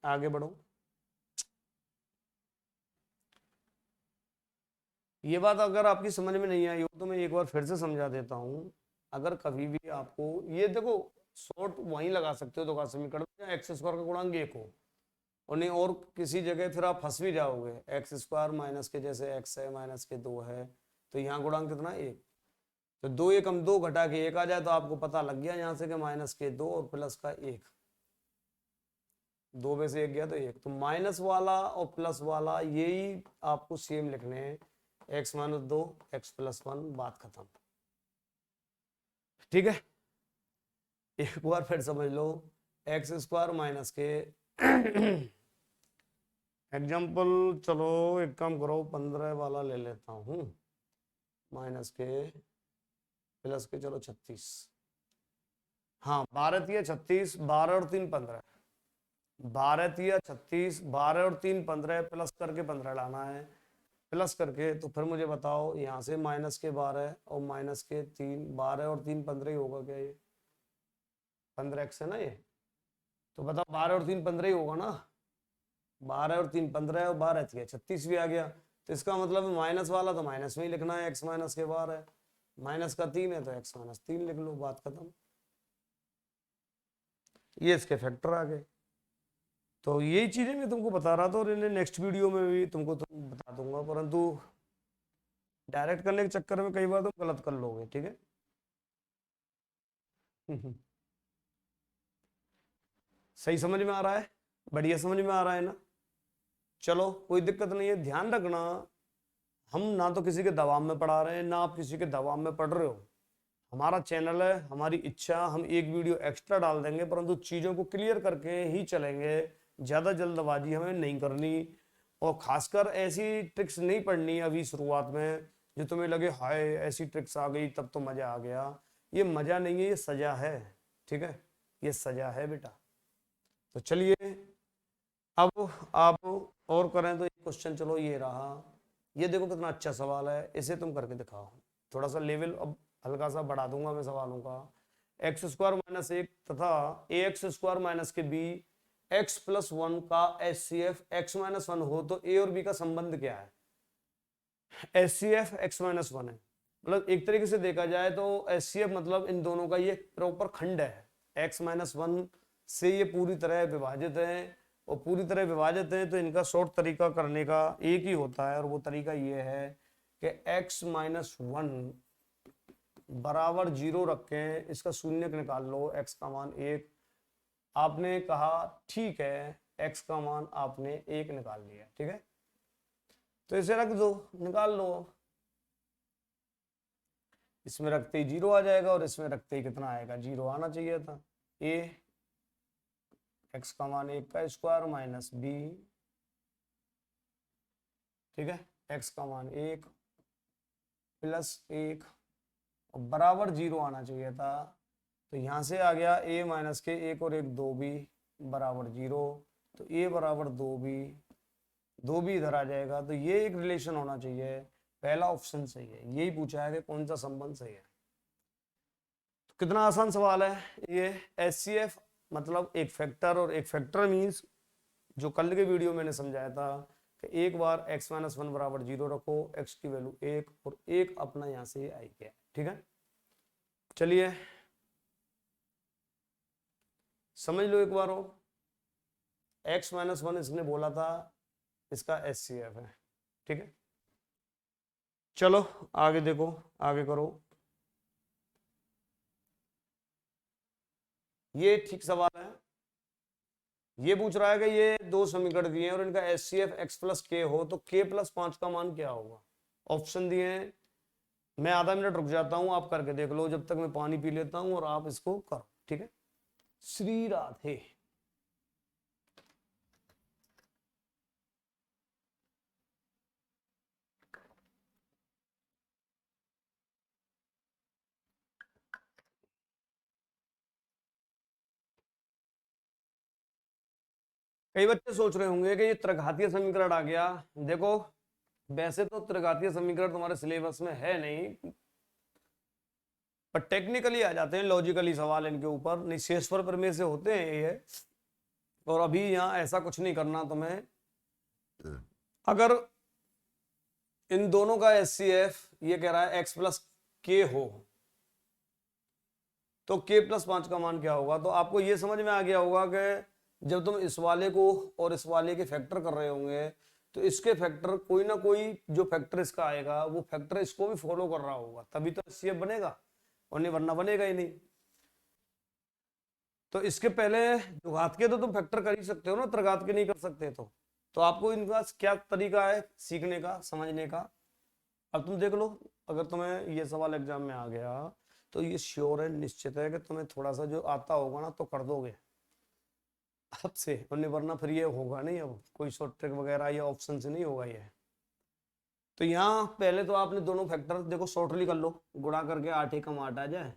Speaker 1: आगे बढ़ो। ये बात अगर आपकी समझ में नहीं आई हो तो मैं एक बार फिर से समझा देता हूँ। अगर कभी भी आपको ये देखो, शॉर्ट वहीं लगा सकते हो द्विघात समीकरण में, x² का गुणांक 1 हो और नहीं और किसी जगह, फिर आप फंस भी जाओगे। x² माइनस के जैसे x है माइनस के 2 है, तो यहाँ गुणांक कितना 1, तो 2 एकम 2 घटा के 1 आ जाए, तो आपको पता लग गया यहाँ से कि माइनस के 2 और प्लस का 1, 2 में से 1 गया तो 1, तो माइनस वाला और प्लस वाला यही आपको सेम लिखने हैं। x माइनस 2 x प्लस 1, बात खत्म। ठीक है, एक बार फिर समझ लो, एक्स स्क्वायर माइनस के एग्जाम्पल, चलो एक काम करो 15 वाला ले लेता हूं, माइनस के प्लस के, चलो 36, हाँ 12 तिया 36, 12 और 3 15, 12 तिया 36, 12 और 3 15, प्लस करके 15 लाना है, प्लस करके तो फिर मुझे बताओ यहाँ से माइनस के 12 और माइनस के 3, 12 और 3 15 ही होगा क्या, ये 15x है ना ये, तो बताओ 12 और 3 15 ही होगा ना, 12 और 3 15 और 12 थी 36 भी आ गया, तो इसका मतलब माइनस वाला तो माइनस में ही लिखना है, x माइनस के 12 है, माइनस का 3 है तो x माइनस 3 लिख लो, बात खत्म। ये इसके फैक्टर आ गए। तो यही चीजें मैं तुमको बता रहा था और इन्हें नेक्स्ट वीडियो में भी तुमको बता दूंगा, परंतु डायरेक्ट करने के चक्कर में कई बार तुम गलत कर लोगे। ठीक है सही समझ में आ रहा है, बढ़िया समझ में आ रहा है ना, चलो कोई दिक्कत नहीं है। ध्यान रखना, हम ना तो किसी के दबाव में पढ़ा रहे हैं, ना आप किसी के दबाव में पढ़ रहे हो, हमारा चैनल है, हमारी इच्छा, हम एक वीडियो एक्स्ट्रा डाल देंगे, परंतु चीजों को क्लियर करके ही चलेंगे, ज्यादा जल्दबाजी हमें नहीं करनी, और खासकर ऐसी ट्रिक्स नहीं पढ़नी अभी शुरुआत में जो तुम्हें लगे हाय ऐसी ट्रिक्स आ गई तब तो मजा आ गया, ये मजा नहीं है, ये सजा है। ठीक है, ये सजा है बेटा। तो चलिए अब आप और करें तो एक क्वेश्चन, चलो ये रहा, ये देखो कितना अच्छा सवाल है, इसे तुम करके दिखाओ, थोड़ा सा लेवल अब हल्का सा बढ़ा दूंगा मैं सवालों का। एक्स स्क्वायर माइनस 1 तथा ए एक्स स्क्वायर माइनस के बी एक्स प्लस 1 का एच सी एफ एक्स माइनस 1 हो तो ए और बी का संबंध क्या है। एच सी एफ एक्स माइनस 1 है, मतलब एक तरीके से देखा जाए तो एच सी एफ मतलब इन दोनों का ये प्रॉपर खंड है, एक्स माइनस 1 से ये पूरी तरह विभाजित है, और पूरी तरह विभाजित है तो इनका शॉर्ट तरीका करने का एक ही होता है, और वो तरीका ये है कि x माइनस 1 बराबर 0 रखें, इसका शून्य निकाल लो, x का मान 1, आपने कहा ठीक है, x का मान आपने 1 निकाल लिया, ठीक है, तो इसे रख दो, निकाल लो, इसमें रखते ही 0 आ जाएगा और इसमें रखते ही कितना आएगा, 0 आना चाहिए था। a x का मान 1 का स्क्वायर माइनस b, ठीक है, x का मान 1 प्लस 1 और बराबर 0 आना चाहिए था, तो यहां से आ गया a माइनस के 1 और 1 2 भी बराबर 0, तो a बराबर 2 भी इधर आ जाएगा, तो ये एक रिलेशन होना चाहिए, पहला ऑप्शन सही है, यही पूछा है कि कौन सा संबंध सही है। तो कितना आसान सवाल है ये। एचसीएफ मतलब एक फैक्टर, और एक फैक्टर मींस जो कल के वीडियो मैंने समझाया था कि एक बार x माइनस 1 बराबर 0 रखो, x की वैल्यू 1 और 1 अपना यहां से आई गया, ठीक है। चलिए समझ लो एक बार हो, x माइनस 1 इसने बोला था इसका एचसीएफ है, ठीक है। चलो आगे देखो, आगे करो, ये ठीक सवाल है। ये पूछ रहा है कि ये दो समीकरण दिए हैं और इनका एचसीएफ x प्लस के हो तो k प्लस 5 का मान क्या होगा। ऑप्शन दिए हैं, मैं आधा मिनट रुक जाता हूं, आप करके देख लो, जब तक मैं पानी पी लेता हूं और आप इसको करो, ठीक है। श्री राधे। कई बच्चे सोच रहे होंगे कि ये त्रिघातीय समीकरण आ गया, देखो वैसे तो त्रिघातीय समीकरण तुम्हारे सिलेबस में है नहीं, पर टेक्निकली आ जाते हैं, लॉजिकली सवाल इनके ऊपर निशेश्वर प्रमेय से होते हैं ये, और अभी यहाँ ऐसा कुछ नहीं करना तुम्हें। अगर इन दोनों का एचसीएफ ये कह रहा है x प्लस के हो तो k प्लस 5 का मान क्या होगा, तो आपको ये समझ में आ गया होगा कि जब तुम इस वाले को और इस वाले के फैक्टर कर रहे होंगे तो इसके फैक्टर कोई ना कोई जो फैक्टर इसका आएगा वो फैक्टर इसको भी फॉलो कर रहा होगा, तभी तो एचसीएफ बनेगा, और नहीं वरना बनेगा ही नहीं। तो इसके पहले द्विघात के तो तुम फैक्टर कर ही सकते हो ना, त्रिघात के नहीं कर सकते, तो आपको इनका क्या तरीका है सीखने का, समझने का, अब तुम देख लो, अगर तुम्हें ये सवाल एग्जाम में आ गया तो ये श्योर है, निश्चित है कि तुम्हें थोड़ा सा जो आता होगा ना तो कर दोगे अब से, और वरना फिर ये होगा नहीं, अब कोई शॉर्ट ट्रिक वगैरह या ऑप्शन से नहीं होगा ये। तो यहाँ पहले तो आपने दोनों फैक्टर देखो शॉर्टली कर लो, गुणा करके 8 एकम 8 आ जाए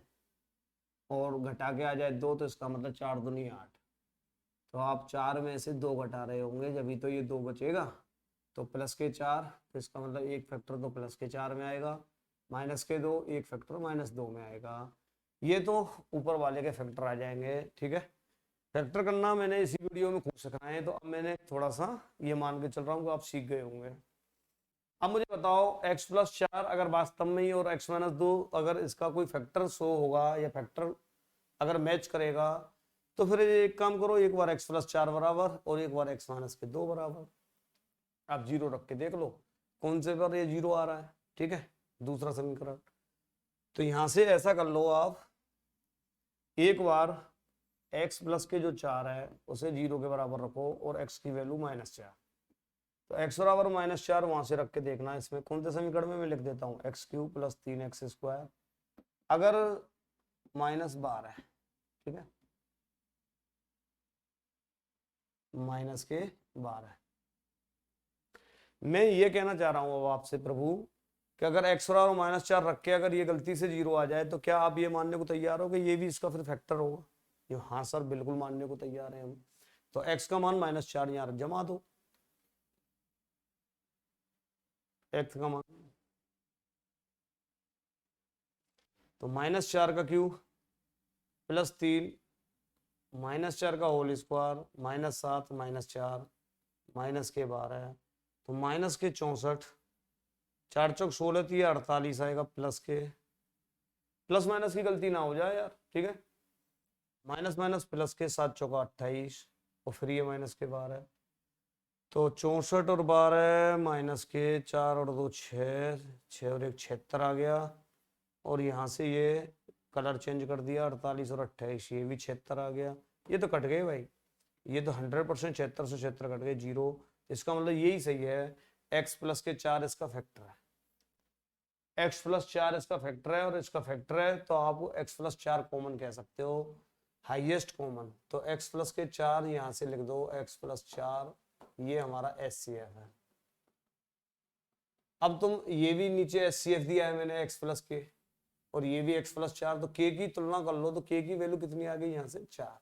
Speaker 1: और घटा के आ जाए 2, तो इसका मतलब 4 दूनी 8। तो आप 4 में से 2 घटा रहे होंगे, जब भी तो ये 2 बचेगा, तो प्लस के 4, तो इसका मतलब एक फैक्टर तो प्लस के 4 में आएगा, माइनस के 2, एक फैक्टर माइनस 2 में आएगा। ये तो ऊपर वाले के फैक्टर आ जाएंगे, ठीक है। फैक्टर करना मैंने इसी वीडियो में खूब सिखाया है, तो अब मैंने थोड़ा सा ये मान के चल रहा हूँ कि आप सीख गए होंगे। अब मुझे बताओ x प्लस 4 अगर वास्तव में ही और x माइनस 2 अगर इसका कोई फैक्टर शो होगा या फैक्टर अगर मैच करेगा, तो फिर एक काम करो, एक बार x प्लस 4 बराबर और एक बार x माइनस के 2 बराबर, आप जीरो रख के देख लो कौन से पर ये जीरो आ रहा है, ठीक है, दूसरा समीकरण। तो यहां से ऐसा कर लो आप, एक बार x प्लस के जो 4 है उसे 0 के बराबर रखो और x की वैल्यू -4, तो x बराबर -4 वहां से रख के देखना, इसमें कौन से समीकरण में मैं लिख देता हूँ x³ + 3x², अगर -12 है, ठीक है, -12। मैं ये कहना चाह रहा हूँ अब आपसे प्रभु कि अगर x बराबर -4 रख के अगर ये गलती से 0 आ जाए, तो क्या आप ये मानने को तैयार हो कि ये भी इसका फिर फैक्टर होगा? ये हाँ सर बिल्कुल मानने को तैयार है हम। तो x का मान -4 यहाँ जमा दो, x का मान तो -4 का क्यूब + 3 -4 का होल स्क्वायर -7 -4 -12, तो माइनस के 64, 4 चौक 16, तो ये 48 आएगा, प्लस के प्लस माइनस की गलती ना हो जाए यार, ठीक है, माइनस माइनस प्लस के 7 चौका 28 और फिर ये माइनस के 12, तो 64 और 12 माइनस के 4 और 2 6, 6 और 1 76 आ गया, और यहाँ से ये कलर चेंज कर दिया, 48 और 28 ये भी 76 आ गया, ये तो कट गए भाई, ये तो 100% 76 से 76 कट गए, 0। इसका मतलब यही सही है, x प्लस के 4 इसका फैक्टर है, x प्लस 4 इसका फैक्टर है और इसका फैक्टर है, तो आप x प्लस 4 कॉमन कह सकते हो, हाईएस्ट कॉमन। तो x प्लस के 4 यहां से लिख दो, x प्लस 4 ये हमारा SCF है। अब तुम ये भी नीचे SCF दिया है मैंने x प्लस के, और ये भी x प्लस 4, तो k की तुलना कर लो, तो k की वैल्यू कितनी आ गई यहाँ से 4,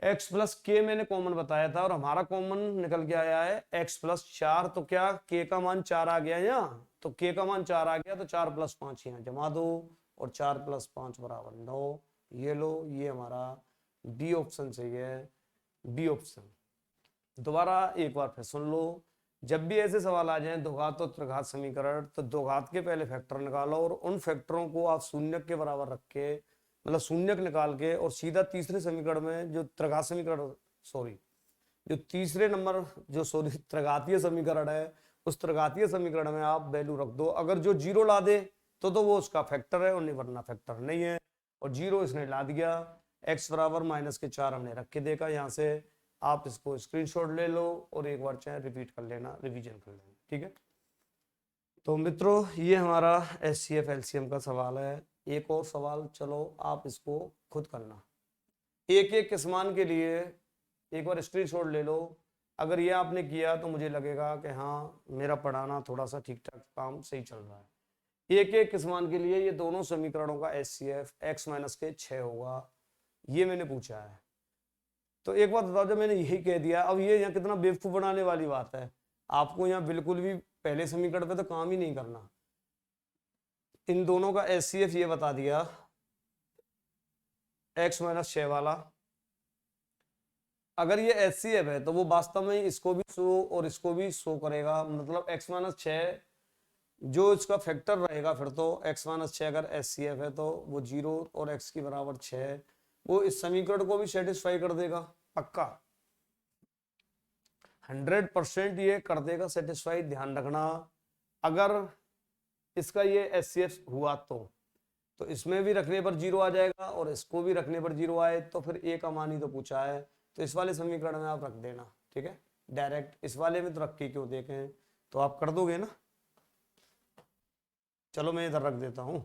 Speaker 1: x प्लस के मैंने कॉमन बताया था और हमारा कॉमन निकल के आया है x प्लस 4, तो क्या k का मान 4 आ गया यहाँ, तो k का मान 4 आ गया, तो 4 + 5 यहाँ जमा दो और 4 + 5 = 9, ये लो, ये हमारा डी ऑप्शन सही है, बी ऑप्शन। दोबारा एक बार फिर सुन लो, जब भी ऐसे सवाल आ जाए द्विघात और त्रिघात समीकरण, तो द्विघात के पहले फैक्टर निकालो और उन फैक्टरों को आप शून्य के बराबर रख के, मतलब शून्य निकाल के, और सीधा तीसरे समीकरण में जो त्रिघात समीकरण, सॉरी जो तीसरे नंबर जो सॉरी त्रिघातीय समीकरण है, उस त्रिघातीय समीकरण में आप वैल्यू रख दो, अगर जो 0 ला दे तो वो उसका फैक्टर है, और नहीं वरना फैक्टर नहीं है, और 0 इसने ला दिया, x बराबर -4 हमने रख के देखा, यहाँ से आप इसको स्क्रीनशॉट ले लो और एक बार चाहे रिपीट कर लेना, रिवीजन कर लेना, ठीक है। तो मित्रों ये हमारा SCF LCM का सवाल है। एक और सवाल, चलो आप इसको खुद करना, एक एक किस्मान के लिए एक बार स्क्रीनशॉट ले लो, अगर ये आपने किया तो मुझे लगेगा कि हाँ मेरा पढ़ाना थोड़ा सा ठीक ठाक काम सही चल रहा है। एक एक किस्मान के लिए ये दोनों समीकरणों का SCF x माइनस के 6 होगा, ये मैंने पूछा है। तो एक बात बताओ, जब मैंने यही कह दिया, अब ये यहाँ कितना बेवकूफ बनाने वाली बात है, आपको यहाँ बिल्कुल भी पहले समीकरण पे तो काम ही नहीं करना, इन दोनों का SCF ये बता दिया x माइनस 6 वाला, अगर ये SCF है तो वो वास्तव में इसको भी शो और इसको भी शो करेगा, मतलब x माइनस 6 जो इसका फैक्टर रहेगा, फिर तो x माइनस 6 अगर SCF है तो वो 0 और x की बराबर 6, वो इस समीकरण को भी सेटिस्फाई कर देगा, पक्का 100% ये कर देगा सेटिस्फाई, ध्यान रखना। अगर इसका ये SCF हुआ तो इसमें भी रखने पर 0 आ जाएगा और इसको भी रखने पर 0 आए, तो फिर एक अमानी तो पूछा है, तो इस वाले समीकरण में आप रख देना, ठीक है, डायरेक्ट इस वाले में तो रख के क्यों देखें, तो आप कर दोगे ना, चलो मैं इधर रख देता हूँ,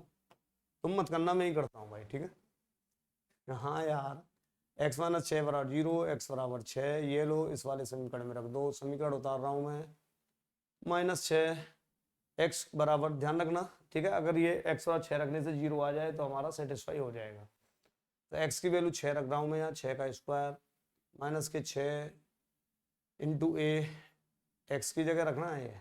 Speaker 1: तुम मत करना, मैं ही करता हूँ भाई, ठीक है। हाँ यार, x माइनस 6 बराबर 0, x बराबर 6, ये लो इस वाले समीकरण में रख दो। समीकरण उतार रहा हूँ मैं, -6 x बराबर, ध्यान रखना ठीक है, अगर ये x बराबर 6 रखने से 0 आ जाए तो हमारा सेटिस्फाई हो जाएगा। तो x की वैल्यू 6 रख रहा हूँ मैं यहाँ, 6 का स्क्वायर -6 इंटू ए, एक्स की जगह रखना है ये,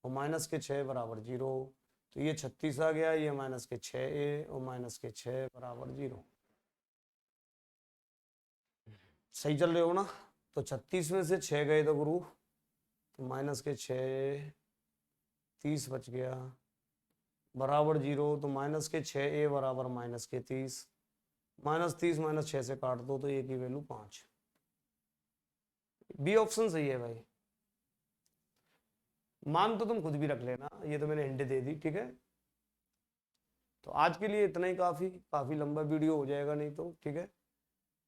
Speaker 1: और -6 बराबर 0, तो ये 36 आ गया, ये -6a और -6 बराबर 0। सही चल रहे हो ना? तो 36 में से 6 गए तो गुरु, तो -6, 30 बच गया बराबर 0, तो -6a बराबर -30, -30 -6 से काट दो तो ए की वैल्यू 5। बी ऑप्शन सही है भाई, मान तो तुम खुद भी रख लेना, ये तो मैंने हिंट दे दी, ठीक है। तो आज के लिए इतना ही काफ़ी, काफ़ी लंबा वीडियो हो जाएगा नहीं तो, ठीक है।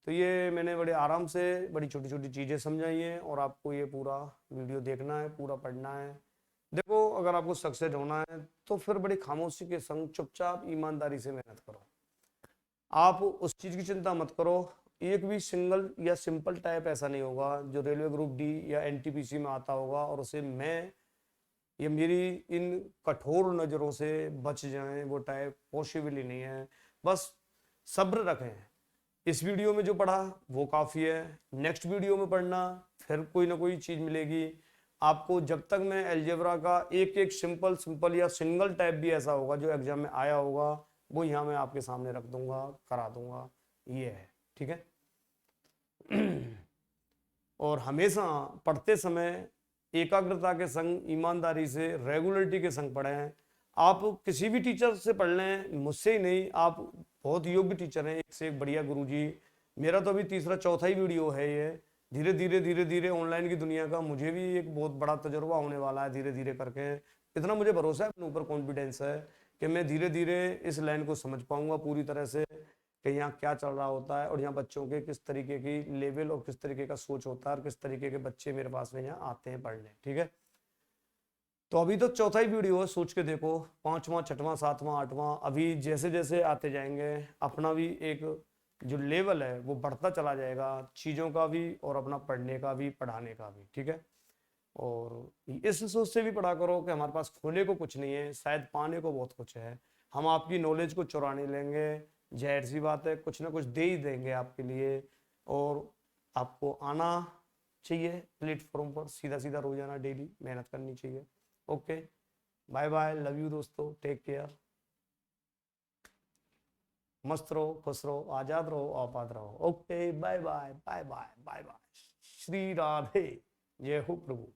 Speaker 1: तो ये मैंने बड़े आराम से बड़ी छोटी छोटी चीज़ें समझाई हैं, और आपको ये पूरा वीडियो देखना है, पूरा पढ़ना है। देखो, अगर आपको सक्सेस होना है तो फिर बड़ी खामोशी के संग चुपचाप ईमानदारी से मेहनत करो। आप उस चीज़ की चिंता मत करो, एक भी सिंगल या सिंपल टाइप ऐसा नहीं होगा जो रेलवे ग्रुप डी या एनटीपीसी में आता होगा और उसे मैं ये मेरी इन कठोर नज़रों से बच जाएं, वो टाइप पॉसिबल ही नहीं है। बस सब्र रखें, इस वीडियो में जो पढ़ा वो काफ़ी है, नेक्स्ट वीडियो में पढ़ना, फिर कोई ना कोई चीज़ मिलेगी आपको। जब तक मैं अलजेब्रा का एक एक सिंपल सिंपल या सिंगल टाइप भी ऐसा होगा जो एग्जाम में आया होगा, वो यहाँ मैं आपके सामने रख दूंगा, करा दूंगा, ये है, ठीक है। और हमेशा पढ़ते समय एकाग्रता के संग, ईमानदारी से, रेगुलरिटी के संग पढ़ें। आप किसी भी टीचर से पढ़ लें, मुझसे ही नहीं, आप बहुत योग्य टीचर हैं, एक से एक बढ़िया गुरुजी। मेरा तो अभी तीसरा चौथा ही वीडियो है ये। धीरे धीरे ऑनलाइन की दुनिया का मुझे भी एक बहुत बड़ा तजुर्बा होने वाला है, धीरे धीरे करके। इतना मुझे भरोसा है, अपने ऊपर कॉन्फिडेंस है कि मैं धीरे धीरे इस लाइन को समझ पाऊंगा पूरी तरह से, कि यहाँ क्या चल रहा होता है और यहाँ बच्चों के किस तरीके की लेवल और किस तरीके का सोच होता है और किस तरीके के बच्चे मेरे पास में यहाँ आते हैं पढ़ने, ठीक है। तो अभी तो चौथा ही वीडियो है, सोच के देखो, 5वां 6वां 7वां 8वां, अभी जैसे जैसे आते जाएंगे अपना भी एक जो लेवल है वो बढ़ता चला जाएगा, चीज़ों का भी और अपना पढ़ने का भी, पढ़ाने का भी, ठीक है। और इस सोच से भी पढ़ा करो कि हमारे पास खोने को कुछ नहीं है, शायद पाने को बहुत कुछ है। हम आपकी नॉलेज को चुराने लेंगे, जाहिर सी बात है, कुछ ना कुछ दे ही देंगे आपके लिए। और आपको आना चाहिए प्लेटफॉर्म पर, सीधा सीधा रोजाना डेली मेहनत करनी चाहिए। Okay, bye bye, love you दोस्तों, टेक केयर, मस्त रहो, खुश रहो, आजाद रहो, आबाद रहो। Okay, bye bye bye bye bye bye, Shri Radhe, जय हो प्रभु।